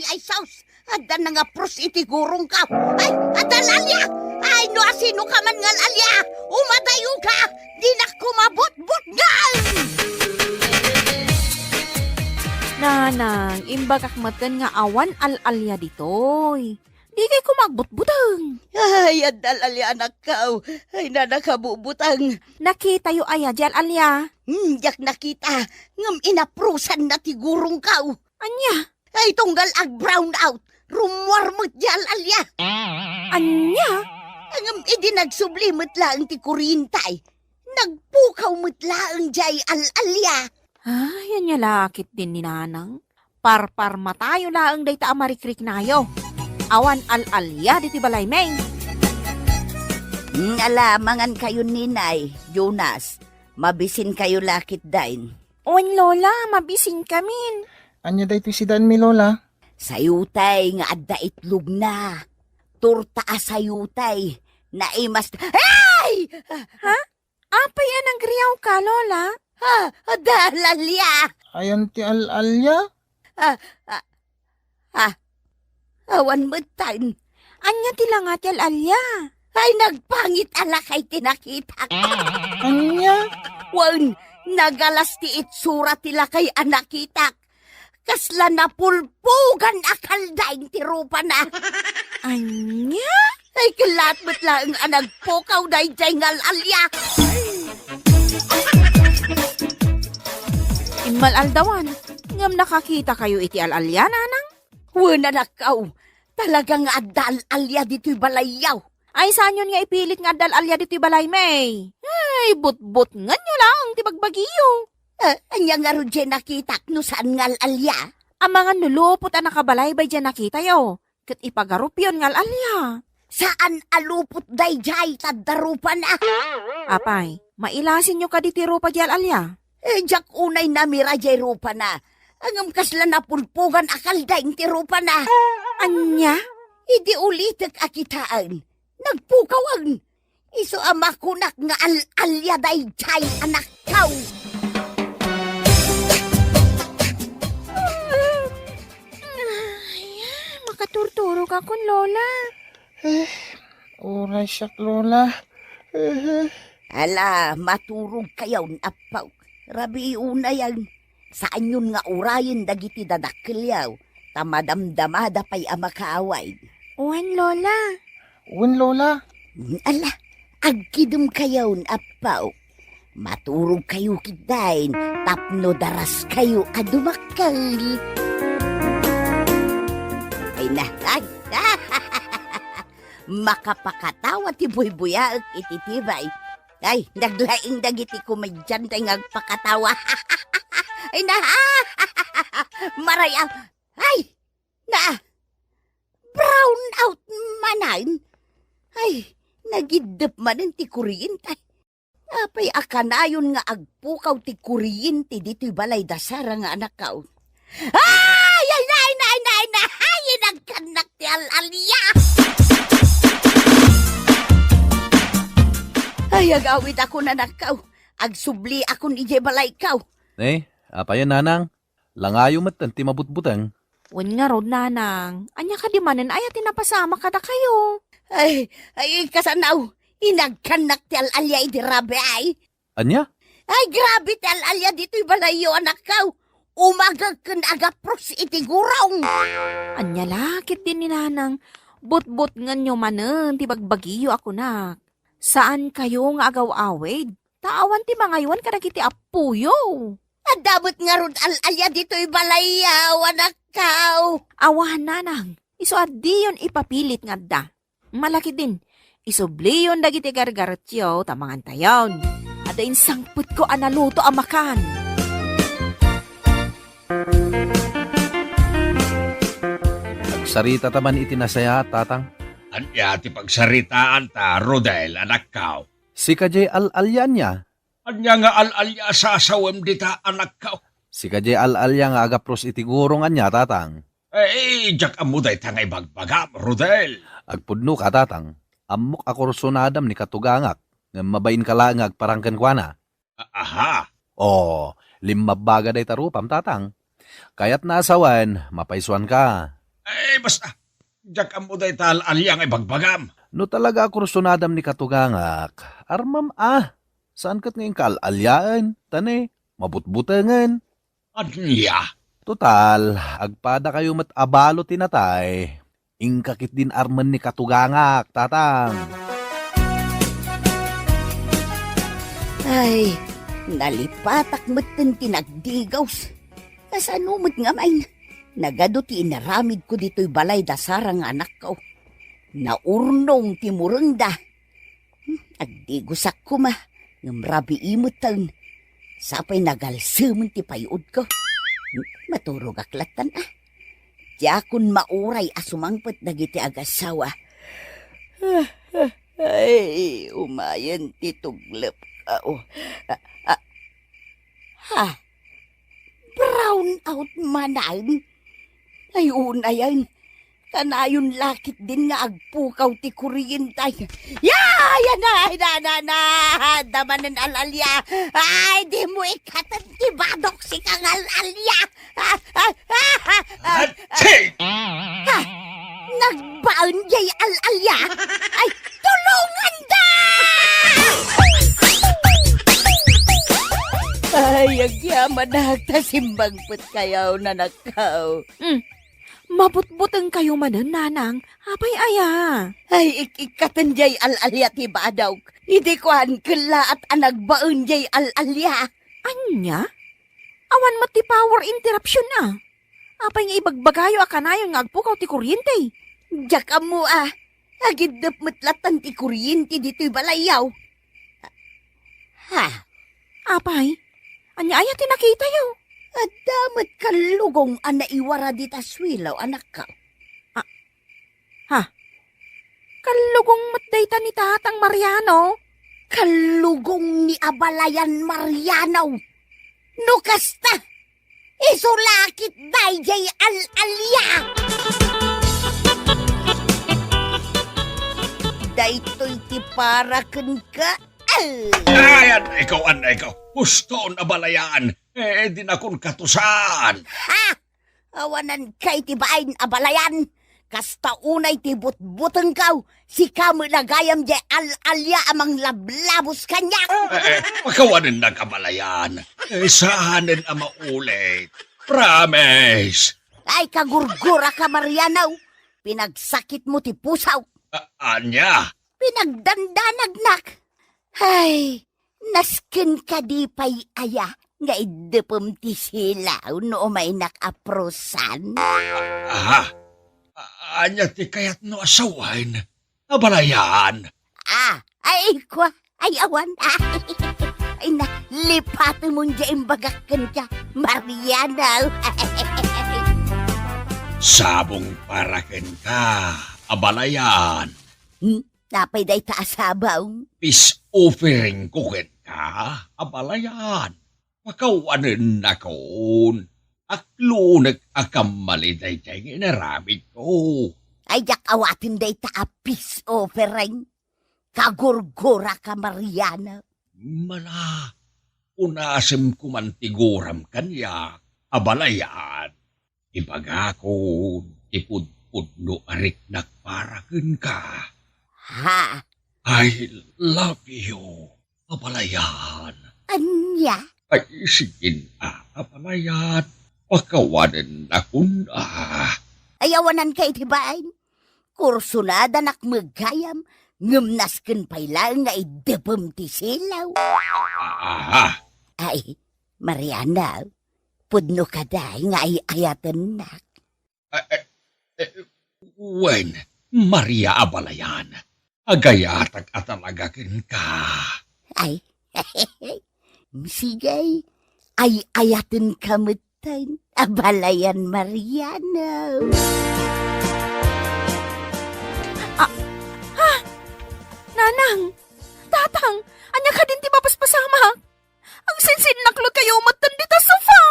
Ay, saus. Adan na nga pros iti gurong ka. Ay, adan alya. Ay, no asino ka man ngal alya. Umadayo ka. Di na kumabot-bot ngal. Nanang, imbagak matan nga awan al-alya ditoy. Di kay kumagbutbutang. Ay, adal alya anak ka. Ay, nanakabubutang. Nakita yu aya di al-alya. Jak nakita. Ngam inaprusan na ti gurong ka. Anya? Ay, tunggal ag brown out. Rumwar mo't jal alya. Anya? Ngam idi nagsublimot lang ti kurintay. Nagpukaw mo't lang jay al-alya. Ay, anya lakit din ni nanang. Parpar matayo laang day ta amarikrik nayo. Awan al-alya diti balay may. Alamangan kayo ninay, Jonas. Mabisin kayo lakit dain. Owen lola, mabising kamin. Anya da ito si Dan mi Lola? Sayutay nga adda itlog na. Turta sayutay. Naimas... Ay! Apay anang griyaw ka, lola? Dalalya! Ayan ti al-alya? Awan mo tan. Anya tilangat yal alya. Ay, nagpangit ala kay tinakita. Anya? Wan, nagalas ti itsura tila kay anakitak. Kasla na pulpugan akal daing tirupa na. Anya? Ay, kilatmat lang ang nagpukaw daing jengal alya. Imal aldawan. Ngam nakakita kayo iti al-alya, nanang? Wala na kaw. Talagang adal alya dito'y balayaw. Ay, saan yun nga ipilit nga al-alya dito'y balay may? Ay, but-but nga nyo lang, ti bagbagiyo. Anya nga ro dyan nakitak no saan ngal alya. Ang mga nulupot ang nakabalay ba dyan nakita yo? Kat ipagarup yun ngal alya. Saan alupot day jay tadarupa na? Apay, mailasin nyo ka diti rupa di al-alya. Jak unay namira jay rupa na. Angam kasla na pulpugan akal daing tirupa na. Anya? Idi ulitek akitaan. Nagpukawan. Iso amakunak nga al-alya day jay anak kaw. Makaturturo ka kun, lola. Oray siyak, Lola. Ala, maturog kayaw apaw. Rabi una yan. Saan yun nga urayin dagiti dadakilyaw. Tamadamdamada pa'y amakaaway. Uwan, lola. Uwan, Lola. Ala, agkidum kayaw apaw. Maturog kayo kidain. Tapno daras kayo adumakal. Ay nahay. Makapakatawa ti buy-buyaag ititibay. Ay, naglaing dagiti komedyan tayo ngagpakatawa. Ay na, maraya. Ay, na, brown out manan. Ay, nagidap manan ti kuryente. Apay akanayon nga agpukaw ti kuryente dito'y balay dasara nga anak kao. Ay, Inagkanak ti alalya! Ay, agawid ako na nakaw. Agsubli ako ni Jebalay kaw. Apa yan, nanang? Langayo matan ti mabutbutang. Wan nga rod, nanang. Anya ka di manen ay tinapasama ka na kayo. Ay, kasanaw. Inagkanak ti alalya iti rabi ay. Anya? Ay, grabe ti alalya dito'y balayo anak kaw. Umagag kan agapros iti gurong. Anya lakit din ni nanang. But-but nga nyo manen, ti bagbagiyo ako na. Saan kayo nga agaw-awid? Taawan ti mga iwan ka nagiti apuyo. Adabot nga ron alalya dito'y balayaw anak kaw. Awahan nanang. Iso adi yun ipapilit nga da. Malaki din. Isubli yun dagiti gargarotyo tamangan tayon. Adain sangput ko analuto amakan. Nagsarita taman itinasaya, tatang. Anya ti pagsaritaan ta, Rodel, anak kao. Si kajay al-alyan niya. Anya nga alalya sa asawem dita, anak kao. Si kajay al-alya nga agapros iti gurungan niya, tatang. Jak amuday tangay bagbagam, Rodel. Agpudno ka, tatang. Amok ako rusunadam ni katugangak. Nga mabain ka lang agparangkan kwa na. Aha. Oh, limabaga day tarupam, tatang. Kaya't naasawan, mapaiswan ka. Basta. Jak amuday ta alalya nga bagbagam. No talaga ako rusunadam ni katugangak. Armam saan kat ngayon kaal-alyaan? Tane, mabutbutangan. Anya. Total, agpada kayo abalo tinatay. Ingkakit din arman ni katugangak, tatang. Ay, nalipatak mo't tinagdigaws. Kasanumot nga main. Nagado ti inaramid ko dito'y balay da sarang anak ko. Naurnong ti murunda. Agdigosak ko ma. Ngamrabi imot taon. Sapay nagalsuman ti payod ko. Maturog aklatan Diakon mauray asumangpet dagiti agasawa. Ay, umayan ti tuglep. Brown out manan. Ay, una yan. Kanayon lakit din nga agpukaw ti kuryentay. Yan na. Damanan alalya. Ay, di mo ikatan ti badok si kang alalya. Atay! Nagbaon jay alalya. Ay, tulungan da! Ay, agyaman na simbang put kayaw na nakaw. Mabutbutang kayo manen, nanang. Apay aya. Ay, ikatan jay alalya ti badaw. Hindi ko kala at anagbaon jay alalya. Anya? Awan mat ti power interruption na. Apay nga ibagbagayo akanayon nga agpukaw ti kuryente. Diyak mo agidap matlatan ti kuryente dito'y balayaw. Apay? Anya aya ti nakita yo? At damat kalugong naiwara di taswilaw, anak ka. Kalugong matdayta ni Tatang Mariano. Kalugong ni Abalayan Marianaw. Nukasta! Isulakit day jay al-alya! Daytoy ti para ken ka. Ayan, ikaw. Gusto na balayaan. Di na kong katusan. Awanan kay ti bain abalayan. Kasta unay ti butbuteng kaw. Si kamo nagayam jay al-alya amang lablabos kanya. Makawanin na kabalayan. Sahanin ang maulit. Promise. Ay kagurgura ka Marianaw. Pinagsakit mo ti pusaw. Anya? Pinagdandanagnak. Ay, nasken ka di pay aya. Nga idepem ti silaw no may nakaprosan. Anya ti kayat no asawain. Abalayan. Ay awan. Ay na, lipat mo dyan bagakan ka, Mariana. Sabong paraken ka. Abalayan. Napay day taasabaw. Peace offering ko ken ka. Abalayan. Makawanin na kon. Aklunag akamali dayjay nga inaramid ko. Ay yak awatin day ta peace offering. Kagurgura ka, Mariana. Mala, unasem ko man tiguram kanya, abalayan. Ibaga ko, ipudpudno arik nakparakin ka. Ha? I love you, abalayan. Anya? Ay, sige na, abalayan. Pakawanan ako na. Ayawanan kay tibain. Kursunada nakmagayam. Ngumnasken pailang nga idebem ti silaw. Ah, Ay, Mariana, pudno ka day nga ayatan nak. Wen, Maria abalayan. Agayatag atalagakin ka. Ay, sigay, ay ayatan kamutan. Abalayan, Mariana. Nanang, tatang, anya ka din ti mapaspasama. Ang sinsin naklod kayo umatan dita sofa.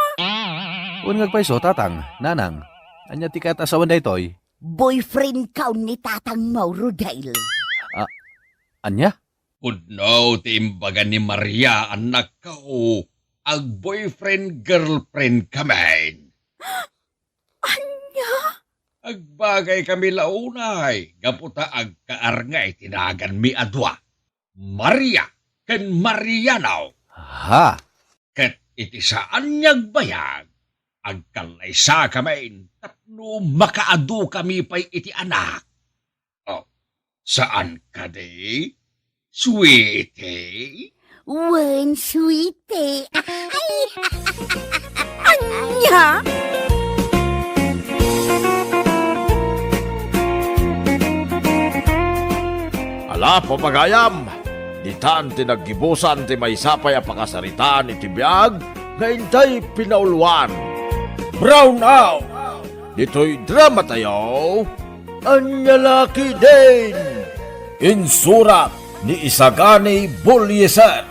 Unang paiso, tatang, nanang. Anya ti kat asawan daytoy. Boyfriend ka ni Tatang Mauro Dale. Anya? Pudno, timbagan ni Maria, anak ko. Ag boyfriend-girlfriend kami. Anya? Agbagay kami launay, gaputa ag kaarngay tinagan mi adwa. Maria, ken Marianaw, Ha? ket iti saan niyag bayag. Agkalaysa kami, tapno makaadu kami pa'y iti anak. Oh, saan ka di? Sweetie? Wen, sweetie. Anya? Ala, papagayam! Ditan tinaggibusan ti may sapay a pakasaritaan iti biyag na intay pinauluan. Brown out! Dito'y drama tayo. Anyalaki din! Insurat ni Isagani Bulyeser.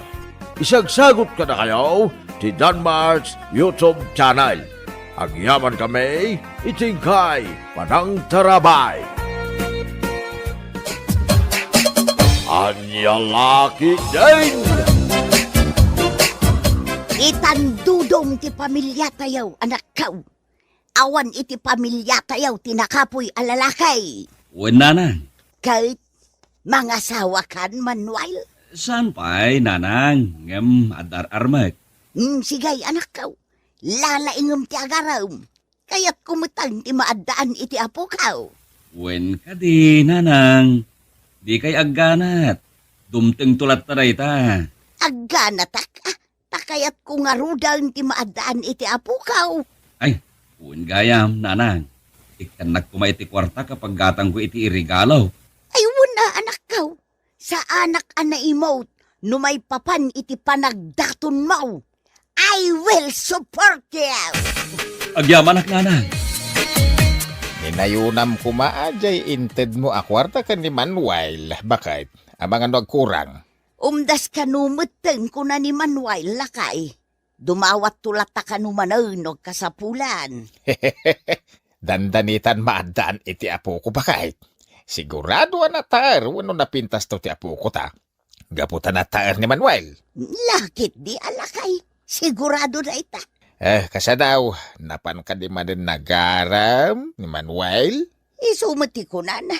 Isagsagot ka na kayo ti Danmarks YouTube channel. Agyaman kami, itingkay, panang tarabay. Anyalaki din! Itandudong ti pamilya tayaw, anak kaw. Awan iti pamilya tayaw, tinakapoy alalakay. Nanang, Kahit mga asawa kan, Manuel. saan pa'y nanang? Ngam adar armak. Sigay, anak kaw. Lalaingam ti agaram. Kaya't kumutang ti maadaan iti apo kaw. Wen ka di, nanang. Di kay agganat. Dumteng tulat taray ta. Aganatak, takayat ko nga rudan ti maadaan iti apo kaw. Ay, wen gayam, nanang. Ikanak ko iti kwarta kapag gatang ko iti irigalaw. Ay, wala, anak kaw. Sa anak ana emote, no may papan iti panagdaton mo. I will support you. Agyaman ak nanang. Ninayunam ko maajay inted mo akwarta ka ni Manuel. Bakit? Abangan nagkurang. Umdas ka numuteng ko na ni Manuel lakay. Dumawat tulat ta ka numananog kasapulan. Dandanitan maadaan iti apo ko bakit? Sigurado na taer wano napintas to ti apo ko ta. Gaputan na taer ni Manuel. Lakit di alakay. Sigurado na ita. Kasa daw, napan ka di man din nagaram ni Manuel? Isumati ko na na.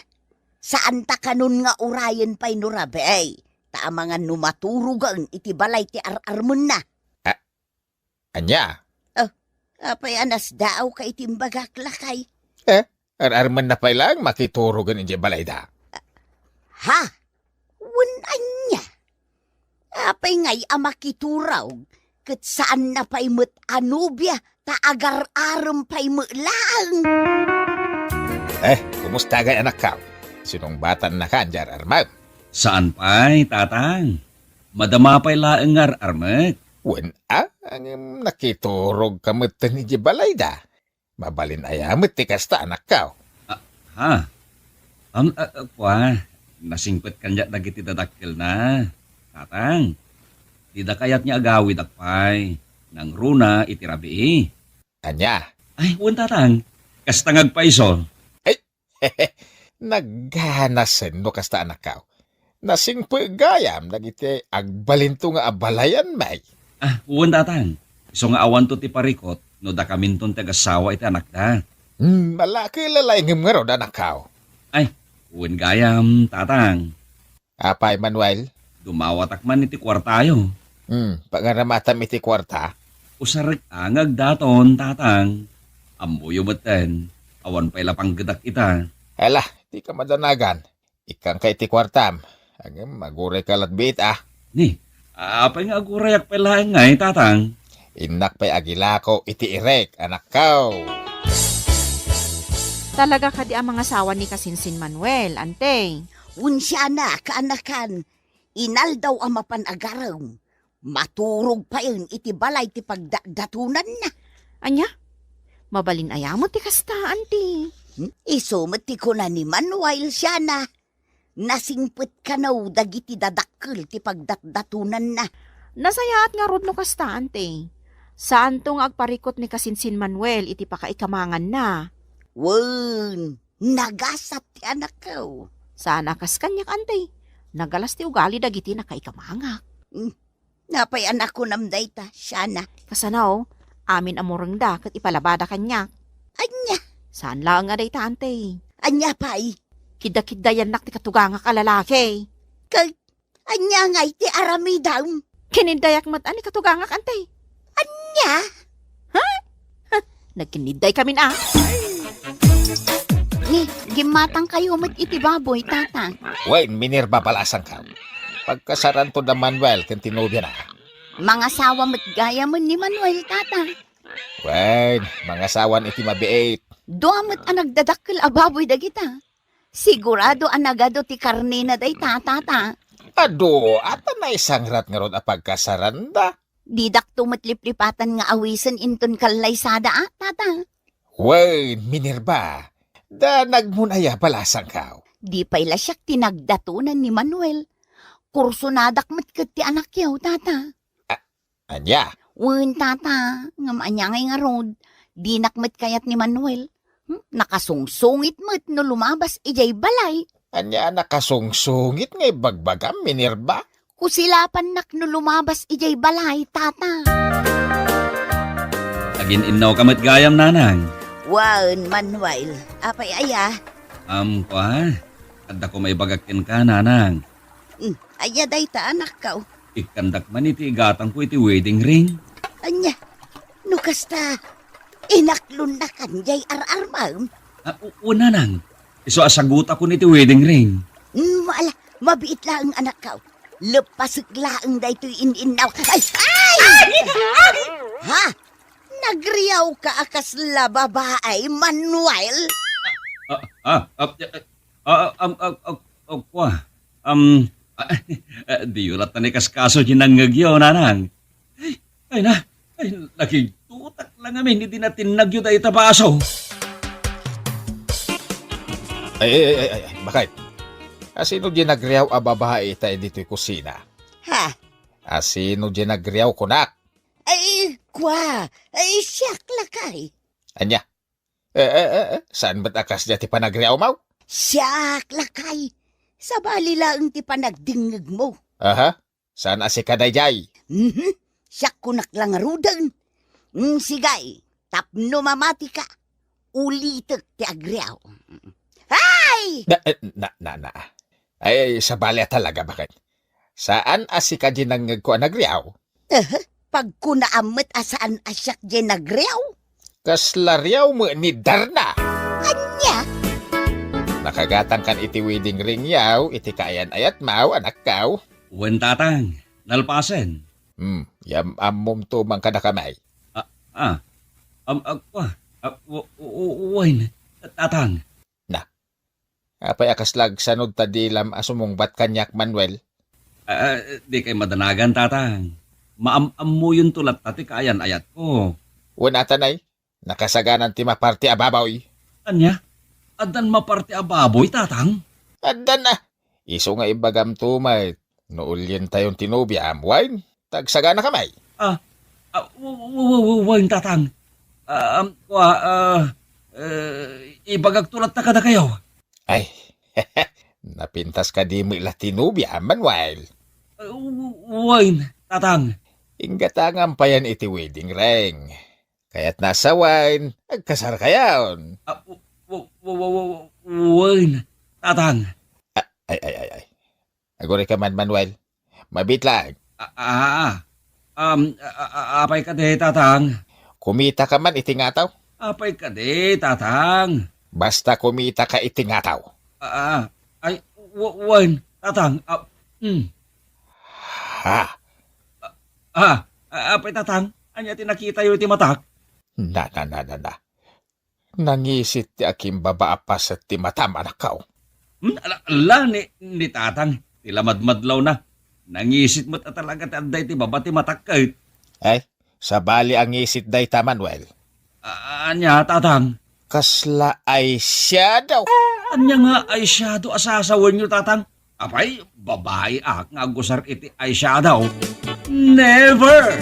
Saan ta kanun nga urayan pa'y nurabe ay. Ta mga numaturugang iti balay ti ar-armon na. Anya? Apay anas daaw ka itimbagak lakay. Arman na pa lang makiturugan inje balay da. Ha? Wunan niya. Apay ngay amakituraw. Kat saan na pa'y mo't anubya, ta agar-aram pa'y lang. Kumusta gay anak ka? Sinong batan na kanjar armag? Saan pa'y, tatang? Madama pa'y laengar armak. Wen ang nakiturog kamot ni balay da. Mabalin ayamot ti kasta anak ka. Ha? Nasingpet kanya dagiti dadakkel na. Tatang, tidak kayat niya agawid akpay. Nang runa itirabi. Anya, Ay, uwan tatang. Kastangag paiso. naghanasen no kasta anak ka. Nasing gayam dagiti agbalinto nga abalayan may. Ah, uwan tatang. Iso nga awan to ti parikot, no da kaminton tagasawa iti anak da. Malaki lalaingim nga ro anak ka. Ay, uwan gayam, tatang. Apay Manuel, Dumawatak man iti kwartayo. pangaramatam iti kwarta. Usarag angag daton, tatang. Ambuyo baten. Awan pa ilapang gadak ita. Hala, di ka madanagan. Ikang kay iti kwartam. Agam, maguray ka latbit Ni, apay nga agurayak palaeng nga tatang. Inak pa'y agilako iti irek, anak ka. Talaga ka di ang mga asawa ni Kasinsin Manuel, ante. Unsya na, kaanakan. Inal daw ang mapanagaraw. Maturog pa yun, iti balay ti pagdatunan na. Anya? Mabalin ayamot ti kasta, ante. Isumot ti ko na ni Manuel siya na. Nasingpet ka na dagiti dadakkel ti pagdatdatunan na. Nasayaat nga rod no kasta, ante. Saan tong agparikot ni Kasinsin Manuel iti pakaikamangan na? Wen, nagasat ti anak ko. Saan akas kanyak, ante? Nagalas ti ugali dagiti nakaikamangak. Napay anak ko namday ta, siya na. Kasanaw, amin amurang da kat ipalabada kanyak. Anya, Saan lang nga day ta, ante? anya pa'y. Kida-kida yan nak ti katuganga kalalaki. Kay, anya nga iti aramidam. Kinidayak mat ani katugangak, ante. Anya, Nagkiniday kami na. ni, gimatang kayo mat iti baboy, tata. Wait, Minerva palasang ka. Pagkasaran to na Manuel, kan tinubya na. Mga sawa mat gaya mo ni Manuel, tata. Wait, mga sawan iti mabiit. Duamat ang nagdadakkel a baboy dagita. Sigurado ang nagado ti karne na day tata. Ado, ata na isang rat nga ron a pagkasaran da. Didak tumatlip-lipatan nga awisan inton kalaysada tata. Wait, Minerva. Da nagmunaya palasang ka. Di pa'y lasyak tinagdatunan ni Manuel. Kursunadak mat ket ti anak yaw, tata. Anya, Wen, tata, nga maanyangay nga rod. Dinak mat kayat ni Manuel. Nakasungsungit mat no lumabas ijay balay. anya nakasungsungit nga bagbagam, Minerva. Kusilapan nak no lumabas ijay balay, tata. Agin inaw kamat gayam, nanang. Wen, Manuel, apay aya. Kwa, kada ko may bagakin ka, nanang. Aya day ta anak ka. Ikandak man iti igatang ko iti wedding ring. Anya, no kasta, inaklon na kanjay ar-armam. Una nang, iso asagot ako niti wedding ring. Wala, mabiit lang ang anak ka. Lepasik lang da ito'y in-inaw. Ay! Ha? Nagriyaw ka akas la babae, Manuel? Kwa, di ulat na ni kaskaso ginanggagyo, nanang. Ay na, nakitutak lang amin, hindi natin nagyo tayo tabaso. Ay, bakit? Asino di nagriyaw a babae tayo dito'y kusina? Ha? Asino di nagriyaw kunak? Ay, kwa. Ay, siyak lakay. Anya? Saan ba't akas di ti panagriyaw mau? Siyak lakay. Sa bali lang ti panagdingag mo. Aha? Saan asi kadayjay? Siyak kunak lang rudan. Sigay, tapno mamati ka. Ulitek ti agriyaw. Ay! Ay, sa balya talaga, bakit? Saan asi ka di nangag ko nagriyaw? Pag kunaamat asaan asyak di nagriyaw? Kaslaryaw mo ni Darna. Anya? Nakagatang kan iti wedding ring yaw, iti kaayan ayat mau, anak kaw. Uwan tatang, nalpasen. Yam amom to mang kada kamay. Uwan, tatang. Apay akas lag sanod tadilam asumong bat kanyak Manuel. Di kay madanagan, tatang. Maamam mo yung tulat tati kaayan ayat ko. Una tanay, nakasaganan ti maparti ababaw. Anya? Adan maparte ababoy, tatang? Adan na. Iso nga ibagam tumay. Noulyen tayong tinubya amwain. Tagsagana kamay. Uwan, tatang. Ibagag tulat na kada kayo. Ay, napintas ka di mo ilatinubya, Manuel. Wine, tatang. Inggatangan pa yan iti wedding ring. Kaya't nasa wine, agkasar kayaon. Wine, tatang. Ay. Agore ka man, Manuel. Mabit lang. Apay ka de, tatang. Kumita ka man itingataw. Apay ka de, tatang. Basta kumita ka itingataw. Wine, tatang. Ha? Apay tatang. Anya tinakita yung timatak. Na. Nangisit ti aking babaapas at timatam anak kao. Ala ni tatang. Tilamadmadlaw na. Nangisit mo't talaga tanday ti babati matak kahit. Ay, sa bali ang isit day ta, Manuel. Anya tatang. Kasla ay siya daw. Anya nga ay siya do asasawan nyo tatang. Apay, babae nga gusar iti ay siya daw. Never!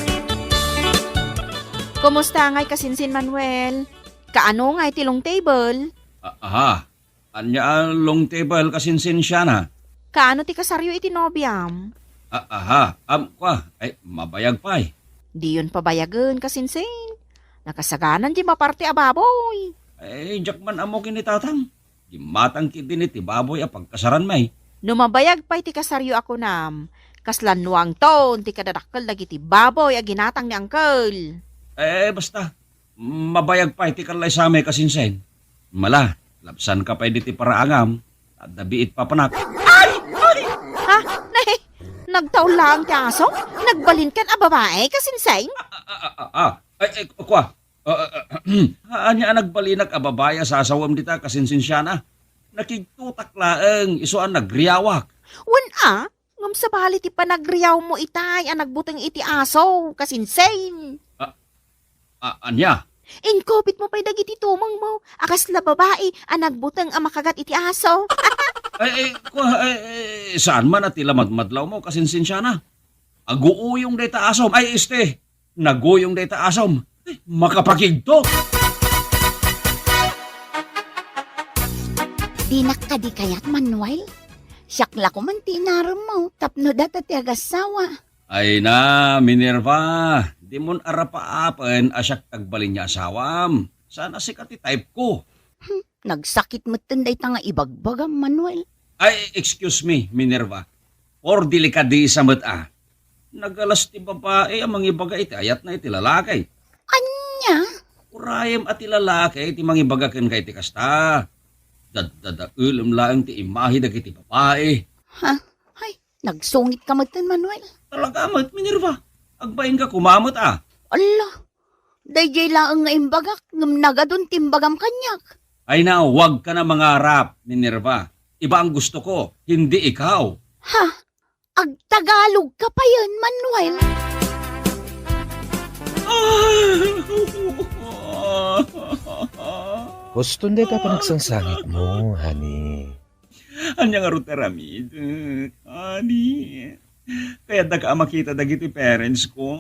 Kumusta nga'y kasinsin, Manuel? Kaano nga'y tilong table? Anya long table kasinsin siya na. Kaano ti kasaryo iti nobyam? Ay, mabayag pa eh. Di yun pabayagan kasinsin. Nakasaganan di maparte a baboy. Eh, jakman amo kini tatang. Di matang kiti ti baboy a pagkasaran may. Numabayag pa iti kasaryo ako nam. Kaslanwang ton ti kadadakkel dagiti baboy a ginatang ni Uncle. Basta. Mabayag pa iti kalay sa may kasinsen. Mala, lapsan ka pa iti paraangam. At dabiit pa panak. Ha? Nahe? Nagtaw lang ti aso? Nagbalin kan a babae kasinsay? Anya nagbalinag a babaya sa asawam dita kasinsin siya na. Nakigtutak laeng isuan nagriyawak. Wen ngam sa bali ti panagriyaw mo itay ang nagbutang iti aso kasinsay. Anya? Inkopit mo pa'y dagiti tumang mo. Akas la babae ang nagbutang ang makagat iti aso. Saan man at ilamadmadlaw mo kasinsin siya na. Aguuyong dayta asom. Naguyong dayta asom. Makapakigto. Di nakadi kayat, Manuel. Siyakla ko man tinaram mo. Tapno data ti agasawa. Ay na, Minerva. Di mon arapaapen asyak tagbalin niya asawam. Sana sikat type ko. Nagsakit mo tinday nga ibagbagam, Manuel. Ay, excuse me, Minerva. Or delikadi sa mata. Nagalas ti babae ang mga ibaga iti ayat na iti lalakay. Anya? Urayem at ilalakay iti mga ibagakin kay iti kasta. Dadadaulam lang ti imahi dagiti babae. Ha? Ay, nagsungit ka mo tin, Manuel. Talaga mat, Minerva. Agbayin ka kumamot Ala, dayjay laang nga imbagak, ngam nagadun timbagam kanyak. Ay na, wag ka na mangarap, Minerva. Iba ang gusto ko, hindi ikaw. Ha? Agtagalog ka pa yan, Manuel. Gusto hindi ka pa nagsangsangit mo, honey. Anya nga ruta ramid. Ani. Kaya da ka makita dagiti parents ko.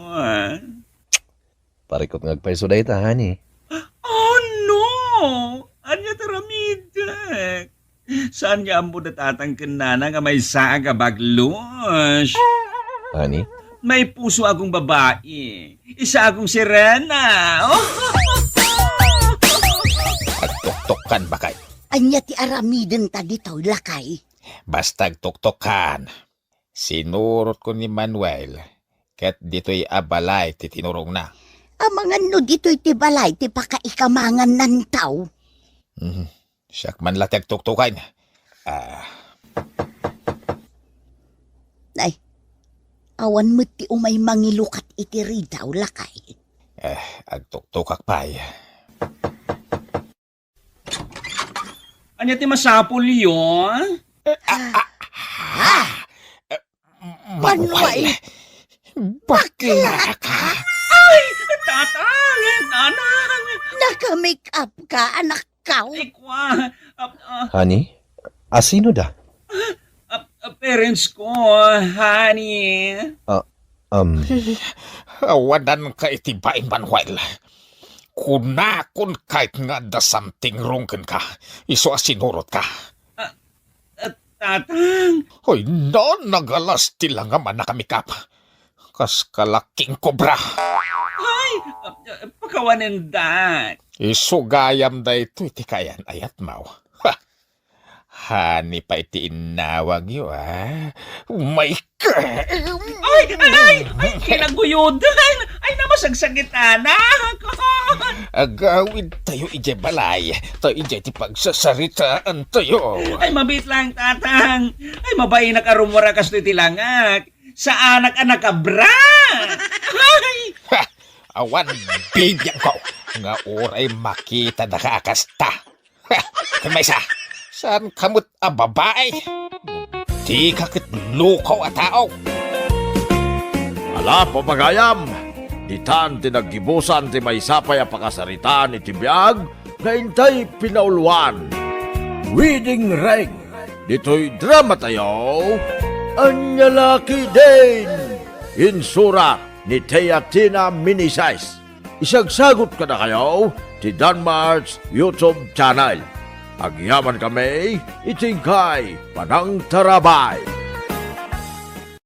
Parikot ngagpaiso dahi ta, honey. Oh no! Anya taramid. Saan niya ang buda tatangkin na nga may saga baglos? Honey? May puso akong babae. Isa akong sirena. Oh! Agtuktukan ba kay? Anya ti aramiden ta ditaw lakay. Basta agtuktukan. Sinurot ko ni Manuel. Ket dito'y abalay ti tinurong na. Amangan no dito'y ti balay ti pakaikamangan nan tao. Siyak man lati agtuktukan. Ay, awan mo ti umay mangilukat iti ridaw lakay. Agtuktukak pa'y. Anya ti masapol yun? Manuel! Bakla ka? Tatang! Nanang! Naka-make up ka, anak ka. Ikwa! Honey? Asino da? Parents ko, honey. Awadan ka itibain, Manuel. Kunakon kahit nga da something wrong ka. Iso asinurot ka. Tatang, Hoy, no, nagalasti lang nga man nakamikap. Kas kalaking kobra. pakawanin da. Isugayam da ito iti kayan ayat mau. Ha! Hani pa iti inawag yo, My God! Ay, kinaguyudan. Ay, namasagsagit, anak. Agawid tayo ije balay. Tayo ije ti pagsasaritaan tayo. Ay, mabit lang, tatang. Ay, mabay na karumura kas iti langak. Sa anak-anak ka, bra. Ay, Ha! Awan bigyan ko. Nga oray makita na kakasta. Ha! Kamaysa, saan kamot a babae? Di kakit lukaw a tao. Ala, papagayam! Ditan tinaggibusan ti may sapay a pakasaritaan iti biyag na intay pinauluan. Wedding Ring. Dito'y drama tayo. Anyalaki din. Insura ni Teatina Minisize. Isagsagot ka na kayo ti Danmar's YouTube channel. Agyaman kami, itingkay, Panang Tarabay.